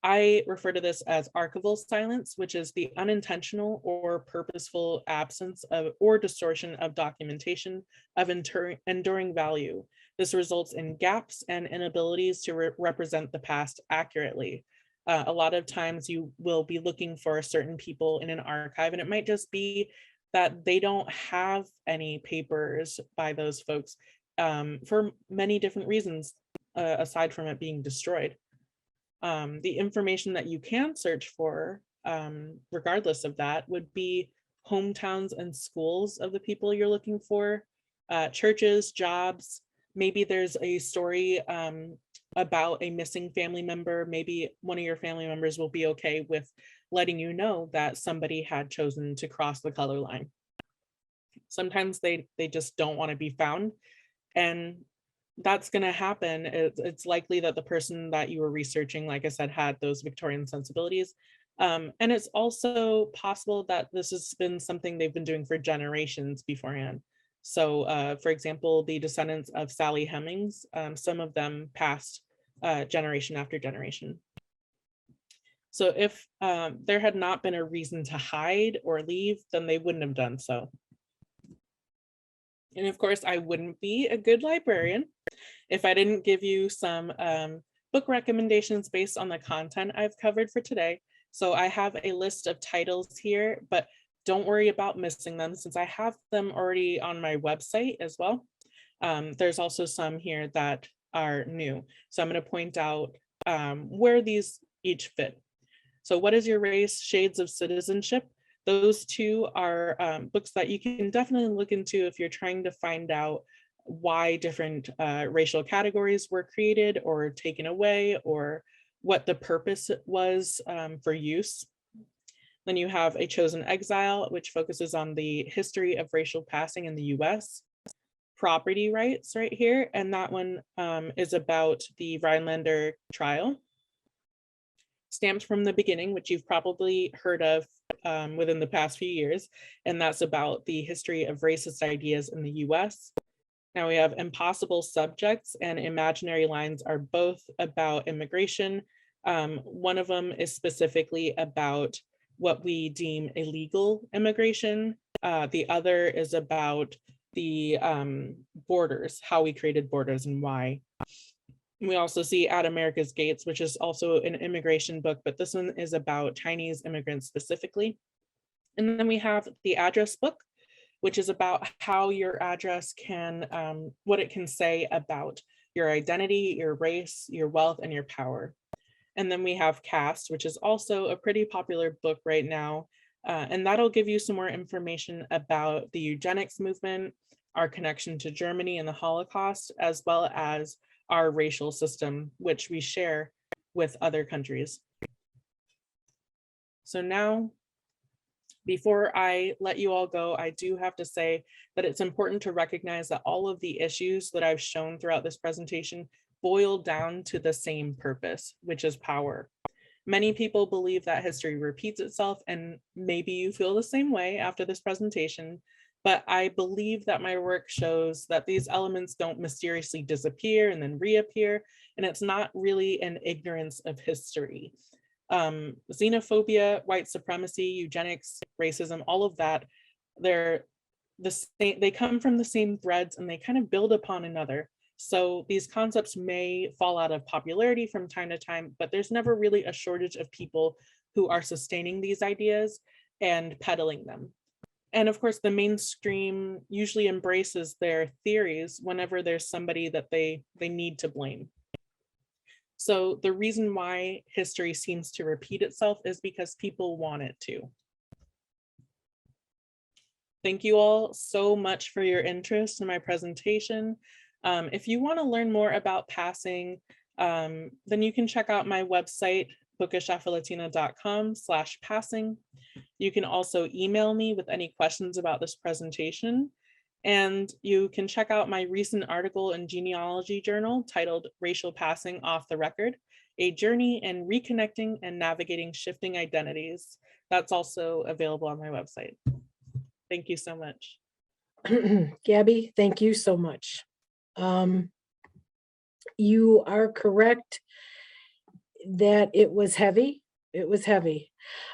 I refer to this as archival silence, which is the unintentional or purposeful absence of or distortion of documentation of enduring value. This results in gaps and inabilities to represent the past accurately. A lot of times you will be looking for certain people in an archive, and it might just be that they don't have any papers by those folks for many different reasons, aside from it being destroyed. The information that you can search for, regardless of that, would be hometowns and schools of the people you're looking for, churches, jobs. Maybe there's a story about a missing family member. Maybe one of your family members will be okay with letting you know that somebody had chosen to cross the color line. Sometimes they just don't want to be found, and that's going to happen. It's likely that the person that you were researching, like I said, had those Victorian sensibilities. And it's also possible that this has been something they've been doing for generations beforehand. So, for example, the descendants of Sally Hemmings, some of them passed generation after generation. So if there had not been a reason to hide or leave, then they wouldn't have done so. And of course, I wouldn't be a good librarian if I didn't give you some book recommendations based on the content I've covered for today. So I have a list of titles here, but don't worry about missing them since I have them already on my website as well. There's also some here that are new. So I'm going to point out where these each fit. So What is Your Race? Shades of Citizenship. Those two are books that you can definitely look into if you're trying to find out why different racial categories were created or taken away, or what the purpose was for use. Then you have A Chosen Exile, which focuses on the history of racial passing in the US. Property Rights right here, and that one is about the Rhinelander trial. Stamped from the Beginning, which you've probably heard of within the past few years, and that's about the history of racist ideas in the US. Now we have Impossible Subjects and Imaginary Lines are both about immigration. One of them is specifically about what we deem illegal immigration. The other is about the borders, how we created borders and why. We also see At America's Gates, which is also an immigration book, but this one is about Chinese immigrants specifically. And then we have The Address Book, which is about how your address can, what it can say about your identity, your race, your wealth, and your power. And then we have Caste, which is also a pretty popular book right now. And that'll give you some more information about the eugenics movement, our connection to Germany and the Holocaust, as well as our racial system, which we share with other countries. So now, before I let you all go, I do have to say that it's important to recognize that all of the issues that I've shown throughout this presentation boil down to the same purpose, which is power. Many people believe that history repeats itself, and maybe you feel the same way after this presentation, but I believe that my work shows that these elements don't mysteriously disappear and then reappear, and it's not really an ignorance of history. Xenophobia, white supremacy, eugenics, racism, all of that, they come from the same threads and they kind of build upon another. So these concepts may fall out of popularity from time to time, but there's never really a shortage of people who are sustaining these ideas and peddling them. And of course, the mainstream usually embraces their theories whenever there's somebody that they need to blame. So the reason why history seems to repeat itself is because people want it to. Thank you all so much for your interest in my presentation. If you want to learn more about passing, then you can check out my website, bookishafrolatina.com/passing. You can also email me with any questions about this presentation. And you can check out my recent article in Genealogy Journal titled Racial Passing Off the Record, A Journey in Reconnecting and Navigating Shifting Identities. That's also available on my website. Thank you so much. Gabby, thank you so much. You are correct that it was heavy. It was heavy.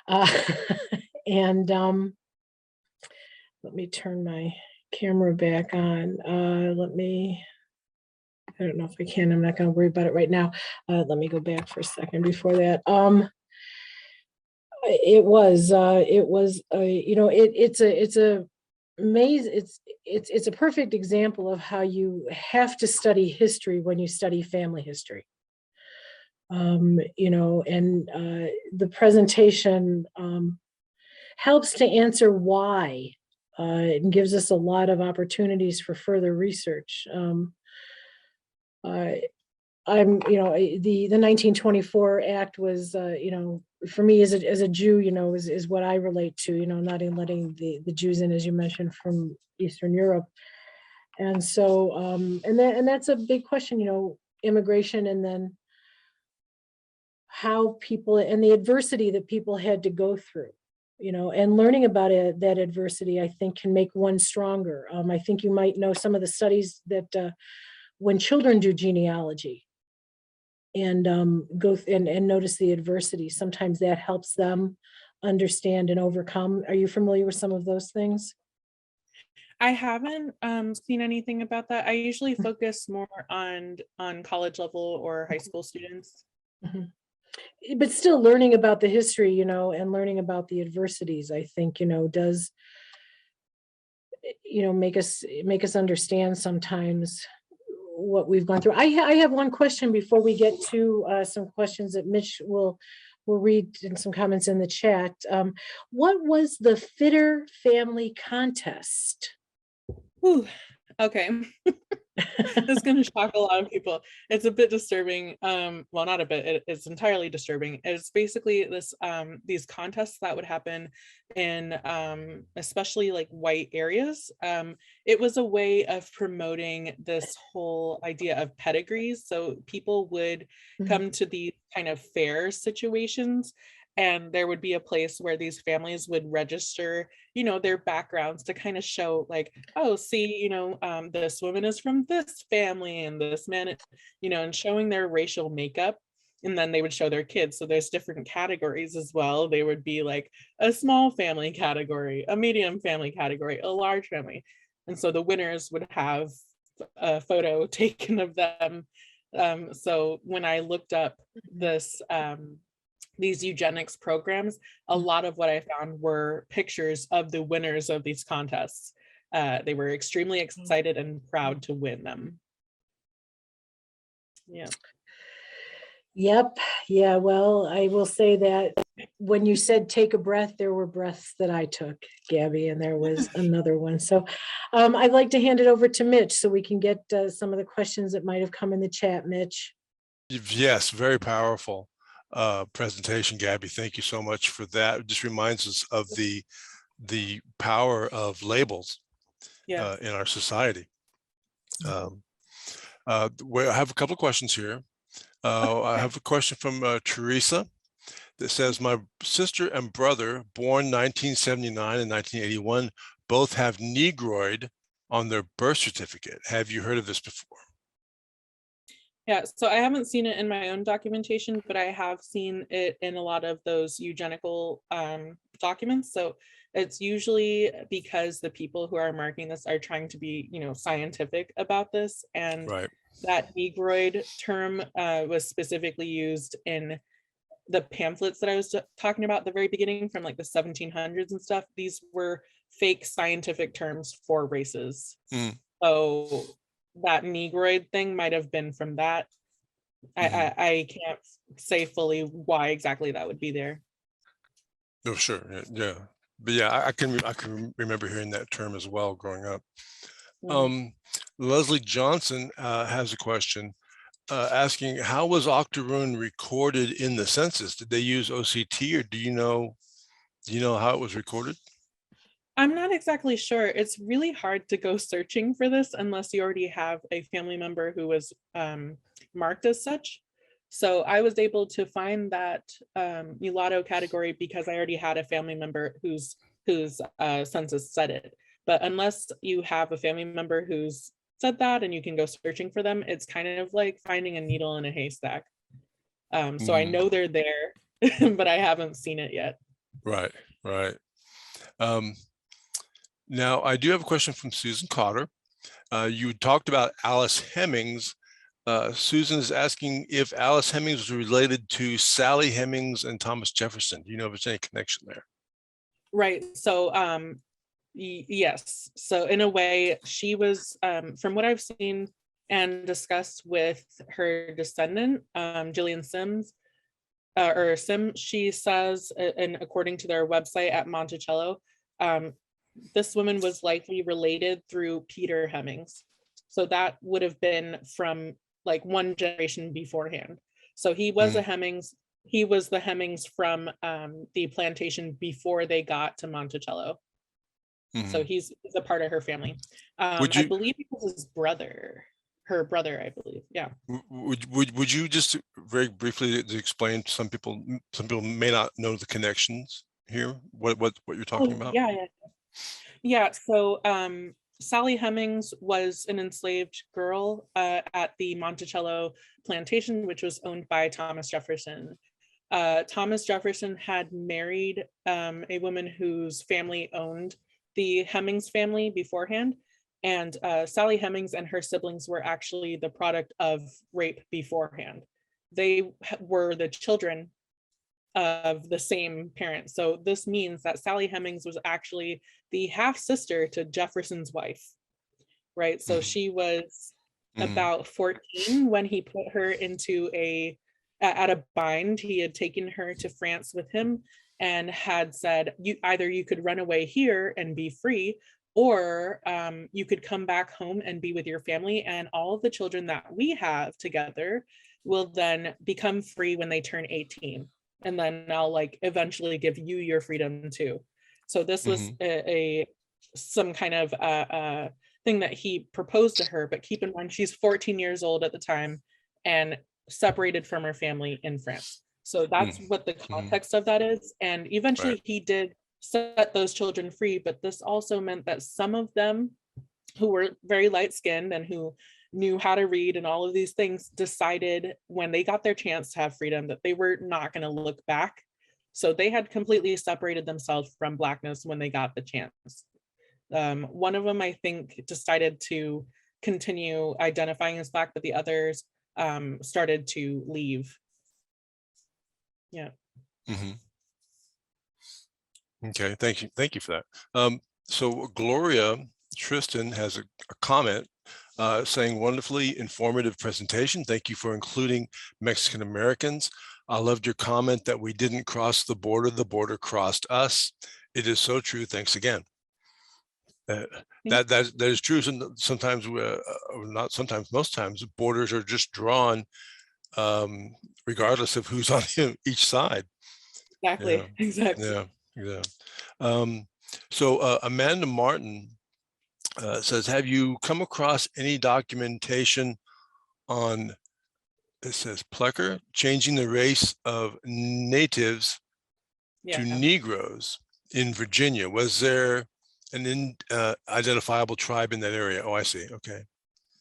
And let me turn my camera back on. I don't know if I can. I'm not going to worry about it right now. Let me go back for a second before that. It was you know, it's a maze. It's a perfect example of how you have to study history when you study family history. You know, and the presentation helps to answer why. It gives us a lot of opportunities for further research. You know, the 1924 Act was, you know, for me as a Jew, you know, is what I relate to, you know, not in letting the Jews in, as you mentioned, from Eastern Europe. And so, and that's a big question, you know, immigration, and then how people and the adversity that people had to go through, you know, and learning about it, that adversity, I think, can make one stronger. I think you might know some of the studies that when children do genealogy and go and notice the adversity, sometimes that helps them understand and overcome. Are you familiar with some of those things? I haven't seen anything about that. I usually focus more on college level or high school students. Mm-hmm. But still learning about the history, you know, and learning about the adversities, I think, you know, does, you know, make us understand sometimes what we've gone through. I have one question before we get to some questions that Mitch will read and some comments in the chat. What was the Fitter Family Contest? Ooh, okay. It's going to shock a lot of people. It's a bit disturbing. Well, not a bit, it's entirely disturbing. It's basically this these contests that would happen in especially like white areas. It was a way of promoting this whole idea of pedigrees. So people would come to these kind of fair situations, and there would be a place where these families would register, you know, their backgrounds to kind of show like, oh, see, you know, this woman is from this family and this man, you know, and showing their racial makeup. And then they would show their kids. So there's different categories as well. They would be like a small family category, a medium family category, a large family. And so the winners would have a photo taken of them. So when I looked up this, these eugenics programs, a lot of what I found were pictures of the winners of these contests. They were extremely excited and proud to win them. Yeah. Yep. Yeah. Well, I will say that when you said take a breath, there were breaths that I took, Gabby, and there was another one. So I'd like to hand it over to Mitch so we can get some of the questions that might have come in the chat, Mitch. Yes, very powerful presentation, Gabby. Thank you so much for that. It just reminds us of the power of labels in our society. I have a couple of questions here. I have a question from Teresa that says, my sister and brother, born 1979 and 1981, both have Negroid on their birth certificate. Have you heard of this before? Yeah, so I haven't seen it in my own documentation, but I have seen it in a lot of those eugenical documents. So it's usually because the people who are marking this are trying to be, you know, scientific about this. And that Negroid term was specifically used in the pamphlets that I was talking about at the very beginning from like the 1700s and stuff. These were fake scientific terms for races. So that Negroid thing might have been from that. I can't say fully why exactly that would be there. No, sure, yeah, but yeah, I can remember hearing that term as well growing up. Leslie Johnson has a question asking, how was Octoroon recorded in the census? Did they use OCT, or do you know how it was recorded? I'm not exactly sure. It's really hard to go searching for this unless you already have a family member who was marked as such. So I was able to find that mulatto category because I already had a family member whose census said it. But unless you have a family member who's said that and you can go searching for them, it's kind of like finding a needle in a haystack. So I know they're there, but I haven't seen it yet. Right. Now, I do have a question from Susan Cotter. You talked about Alice Hemmings. Susan is asking if Alice Hemmings was related to Sally Hemings and Thomas Jefferson. Do you know if there's any connection there? Right. So yes. So in a way, she was, from what I've seen and discussed with her descendant, Jillian Sims, or Sim, she says, and according to their website at Monticello, this woman was likely related through Peter Hemmings. So that would have been from like one generation beforehand. So he was a Hemmings. He was the Hemmings from the plantation before they got to Monticello. So he's a part of her family. I believe it was his brother, her brother, I believe. Yeah. Would you just very briefly explain to some people may not know the connections here, what you're talking about? Yeah. So Sally Hemings was an enslaved girl at the Monticello plantation, which was owned by Thomas Jefferson. Thomas Jefferson had married a woman whose family owned the Hemings family beforehand. And Sally Hemings and her siblings were actually the product of rape beforehand. They were the children of the same parents. So this means that Sally Hemings was actually the half sister to Jefferson's wife, right? So she was about 14 when he put her into at a bind. He had taken her to France with him and had said, you could run away here and be free, or you could come back home and be with your family, and all of the children that we have together will then become free when they turn 18. And then I'll eventually give you your freedom too. So this was some kind of thing that he proposed to her, but keep in mind, she's 14 years old at the time and separated from her family in France. So that's what the context of that is. And eventually he did set those children free, but this also meant that some of them who were very light-skinned and who knew how to read and all of these things decided when they got their chance to have freedom that they were not going to look back. So they had completely separated themselves from Blackness when they got the chance. One of them, I think, decided to continue identifying as Black, but the others started to leave. Yeah. Okay, thank you for that. So Gloria Tristan has a comment saying, wonderfully informative presentation. Thank you for including Mexican Americans. I loved your comment that we didn't cross the border crossed us. It is so true. Thanks again. That is true. Sometimes, not sometimes, most times, borders are just drawn regardless of who's on each side. Exactly. Exactly. Yeah. So Amanda Martin says, have you come across any documentation on, it says Plecker, changing the race of natives to Negroes in Virginia? Was there an identifiable tribe in that area? Oh, I see. Okay.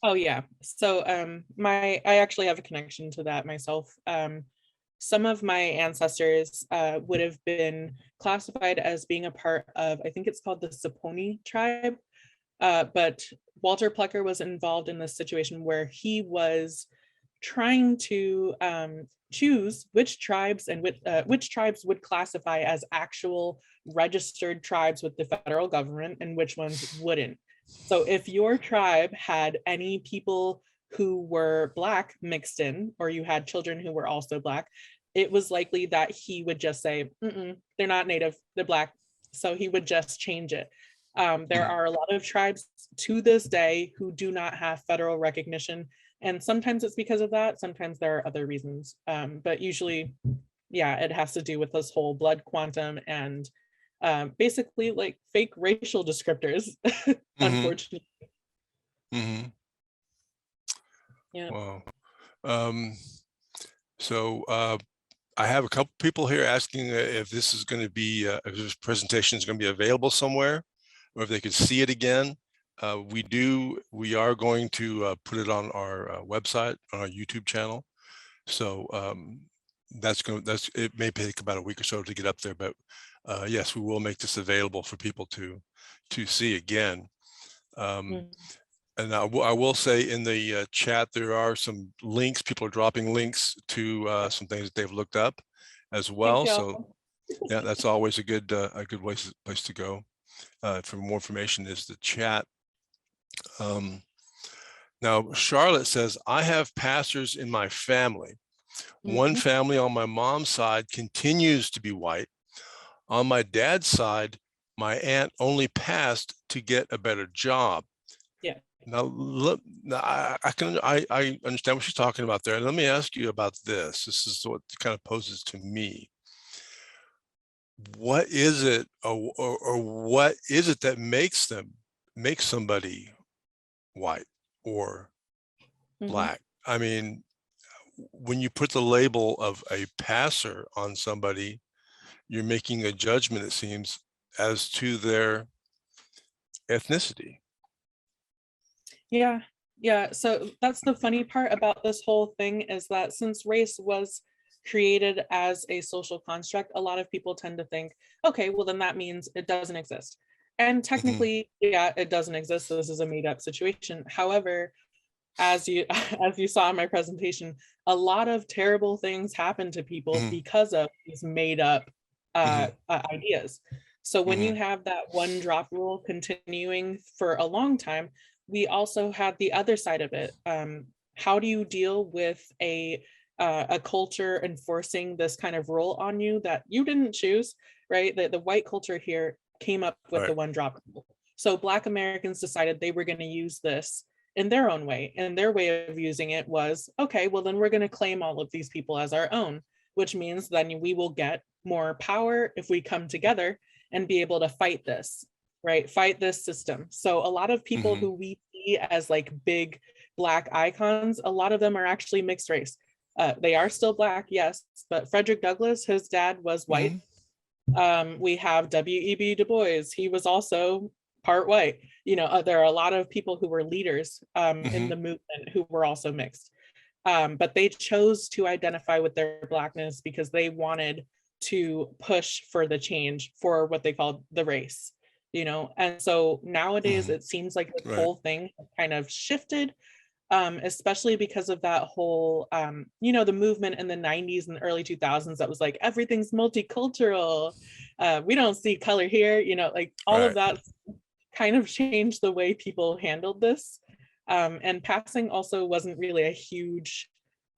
Oh yeah. So I actually have a connection to that myself. Some of my ancestors would have been classified as being a part of, I think it's called the Saponi tribe. But Walter Plecker was involved in this situation where he was trying to choose which tribes and which tribes would classify as actual registered tribes with the federal government and which ones wouldn't. So if your tribe had any people who were Black mixed in, or you had children who were also Black, it was likely that he would just say, they're not Native, they're Black. So he would just change it. There are a lot of tribes to this day who do not have federal recognition. And sometimes it's because of that. Sometimes there are other reasons. But usually, it has to do with this whole blood quantum and basically fake racial descriptors, unfortunately. Yeah. Wow. So I have a couple people here asking if this is going to be, if this presentation is going to be available somewhere, or if they could see it again. We are going to put it on our website, on our YouTube channel. So it may take about a week or so to get up there, but yes, we will make this available for people to see again. And I will say in the chat, there are some links. People are dropping links to some things that they've looked up as well. So yeah, that's always a good place to go for more information is the chat. Now, Charlotte says, I have pastors in my family. One family on my mom's side continues to be white. On my dad's side, my aunt only passed to get a better job. Yeah. Now, look, I understand what she's talking about there. Let me ask you about this. This is what kind of poses to me. What is it, or what is it that makes somebody white or Black? I mean, when you put the label of a passer on somebody, you're making a judgment, it seems, as to their ethnicity. Yeah. So that's the funny part about this whole thing, is that since race was created as a social construct, a lot of people tend to think, okay, well, then that means it doesn't exist. And technically, it doesn't exist. This is a made up situation. However, as you saw in my presentation, a lot of terrible things happen to people because of these made up ideas. So when you have that one drop rule continuing for a long time, we also had the other side of it. How do you deal with a culture enforcing this kind of rule on you that you didn't choose, right? The white culture here came up with the one drop rule. So Black Americans decided they were going to use this in their own way. And their way of using it was, okay, well, then we're going to claim all of these people as our own, which means then we will get more power if we come together and be able to fight this, right? Fight this system. So a lot of people who we see as like big Black icons, a lot of them are actually mixed race. They are still Black, yes, but Frederick Douglass, his dad was white. We have W.E.B. Du Bois. He was also part white. You know, there are a lot of people who were leaders in the movement who were also mixed. But they chose to identify with their Blackness because they wanted to push for the change for what they called the race, you know? And so nowadays it seems like this whole thing kind of shifted, especially because of that whole, you know, the movement in the 90s and the early 2000s that was like, everything's multicultural. We don't see color here, you know, like all of that kind of changed the way people handled this. And passing also wasn't really a huge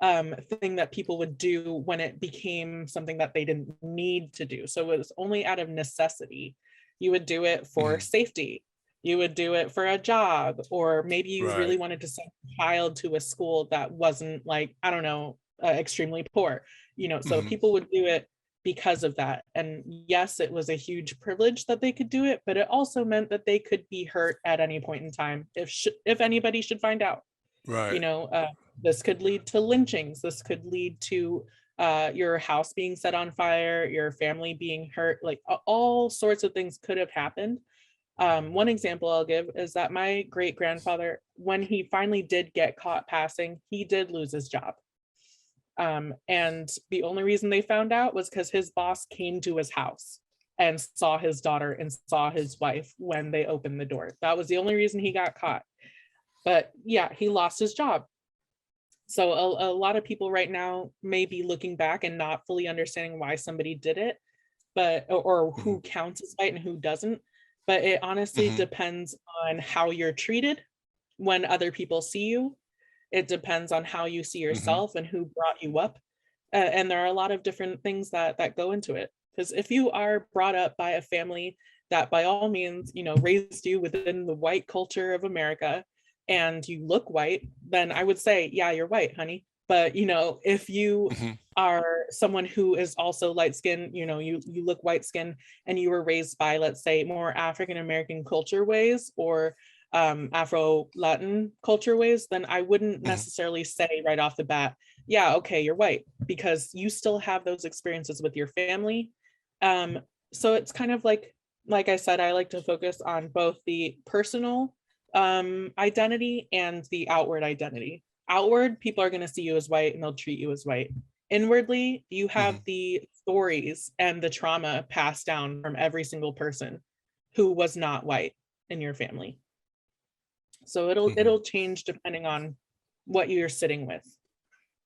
thing that people would do when it became something that they didn't need to do. So it was only out of necessity. You would do it for safety. You would do it for a job, or maybe you really wanted to send a child to a school that wasn't like, I don't know, extremely poor, you know, so people would do it because of that. And yes, it was a huge privilege that they could do it, but it also meant that they could be hurt at any point in time if anybody should find out. You know, this could lead to lynchings. This could lead to your house being set on fire, your family being hurt, like all sorts of things could have happened. One example I'll give is that my great grandfather, when he finally did get caught passing, he did lose his job. And the only reason they found out was because his boss came to his house and saw his daughter and saw his wife when they opened the door. That was the only reason he got caught. But yeah, he lost his job. So a lot of people right now may be looking back and not fully understanding why somebody did it, but or who counts as white and who doesn't. But it honestly depends on how you're treated when other people see you. It depends on how you see yourself and who brought you up. And there are a lot of different things that go into it. Because if you are brought up by a family that by all means, you know, raised you within the white culture of America and you look white, then I would say, yeah, you're white, honey. But, you know, if you are someone who is also light skinned, you know, you look white skinned and you were raised by, let's say, more African-American culture ways or Afro-Latin culture ways, then I wouldn't necessarily say right off the bat, yeah, okay, you're white, because you still have those experiences with your family. So it's kind of like I said, I like to focus on both the personal identity and the outward identity. Outward, people are going to see you as white and they'll treat you as white. Inwardly, you have the stories and the trauma passed down from every single person who was not white in your family. So it'll change depending on what you're sitting with.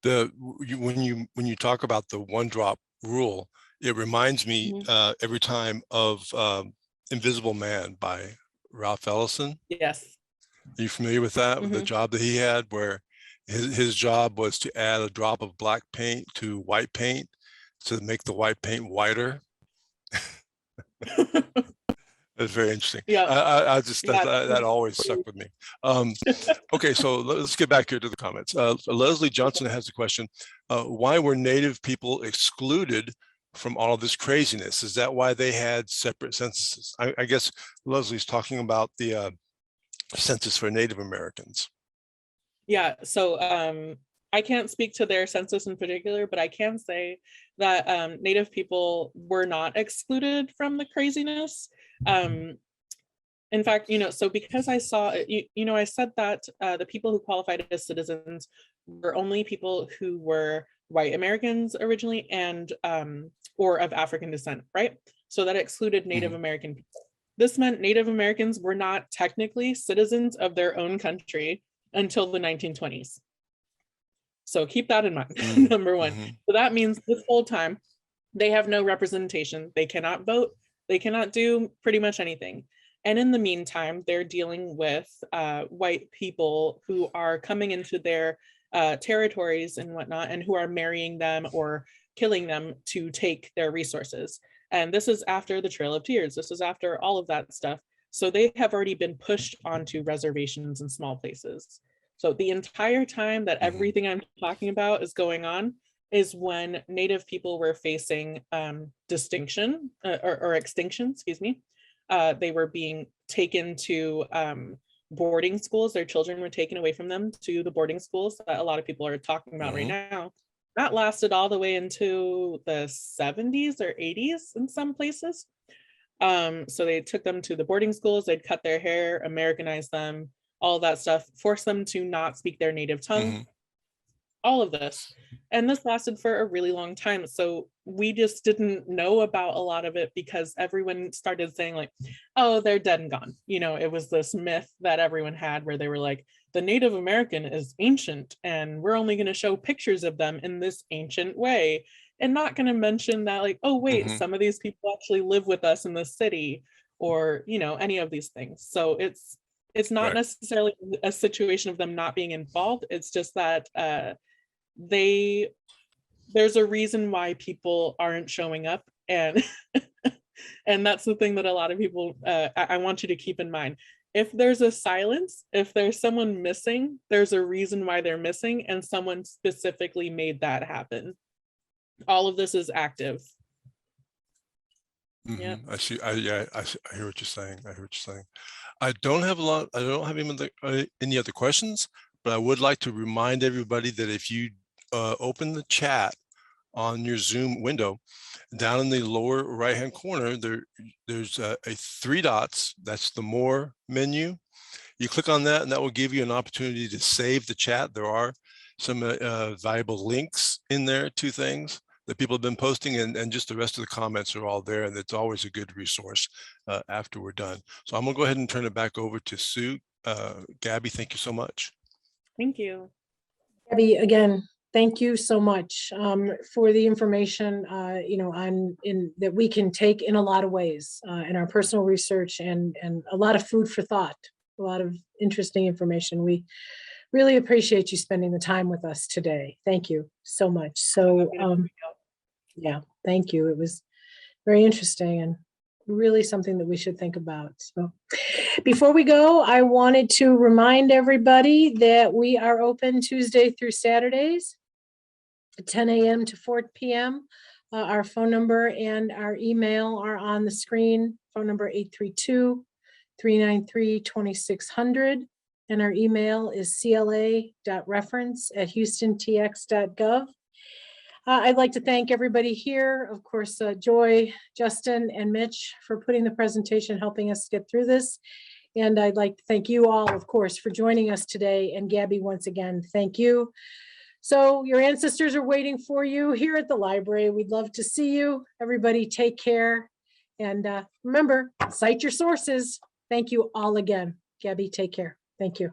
When you talk about the one drop rule, it reminds me every time of Invisible Man by Ralph Ellison. Yes. Are you familiar with that? With the job that he had, where his job was to add a drop of black paint to white paint to make the white paint whiter. That's very interesting. Yeah, I just that always stuck with me. Okay, so let's get back here to the comments. Leslie Johnson has a question: why were Native people excluded from all of this craziness? Is that why they had separate censuses? I guess Leslie's talking about the census for Native Americans. Yeah, so I can't speak to their census in particular, but I can say that Native people were not excluded from the craziness. In fact, you know, so because I saw, you know, I said that the people who qualified as citizens were only people who were white Americans originally and or of African descent, right? So that excluded Native American people. This meant Native Americans were not technically citizens of their own country until the 1920s. So keep that in mind, number one. So that means this whole time, they have no representation. They cannot vote. They cannot do pretty much anything. And in the meantime, they're dealing with white people who are coming into their territories and whatnot, and who are marrying them or killing them to take their resources. And this is after the Trail of Tears. This is after all of that stuff. So they have already been pushed onto reservations in small places. So the entire time that everything I'm talking about is going on is when Native people were facing distinction or extinction, excuse me. They were being taken to boarding schools. Their children were taken away from them to the boarding schools that a lot of people are talking about right now. That lasted all the way into the 70s or 80s in some places. So they took them to the boarding schools, they'd cut their hair, Americanize them, all that stuff, force them to not speak their native tongue, all of this. And this lasted for a really long time. So we just didn't know about a lot of it because everyone started saying like, oh, they're dead and gone. You know, it was this myth that everyone had where they were like, the Native American is ancient and we're only going to show pictures of them in this ancient way. And not going to mention that like, oh, wait, some of these people actually live with us in the city or, you know, any of these things. So it's not necessarily a situation of them not being involved. It's just that there's a reason why people aren't showing up. And and that's the thing that a lot of people, I want you to keep in mind. If there's a silence, if there's someone missing, there's a reason why they're missing, and someone specifically made that happen. All of this is active. Yeah, I see. I hear what you're saying. I hear what you're saying. I don't have a lot. I don't have any other questions, but I would like to remind everybody that if you open the chat on your Zoom window, down in the lower right-hand corner, there's a 3 dots. That's the More menu. You click on that, and that will give you an opportunity to save the chat. There are some valuable links in there to things that people have been posting, and just the rest of the comments are all there, and it's always a good resource after we're done. So I'm gonna go ahead and turn it back over to Sue. Gabby, thank you so much. thank you. Gabby, again, thank you so much for the information, you know, that we can take in a lot of ways in our personal research, and a lot of food for thought, a lot of interesting information. We really appreciate you spending the time with us today. Thank you so much. So yeah, thank you. It was very interesting and really something that we should think about. So before we go, I wanted to remind everybody that we are open Tuesday through Saturdays, 10 a.m. to 4 p.m. Our phone number and our email are on the screen. Phone number 832-393-2600. And our email is cla.reference@houstontx.gov. I'd like to thank everybody here, of course, Joy, Justin, and Mitch for putting the presentation, helping us get through this. And I'd like to thank you all, of course, for joining us today. And Gabby, once again, thank you. So your ancestors are waiting for you here at the library. We'd love to see you. Everybody take care. And remember, cite your sources. Thank you all again. Gabby, take care. Thank you.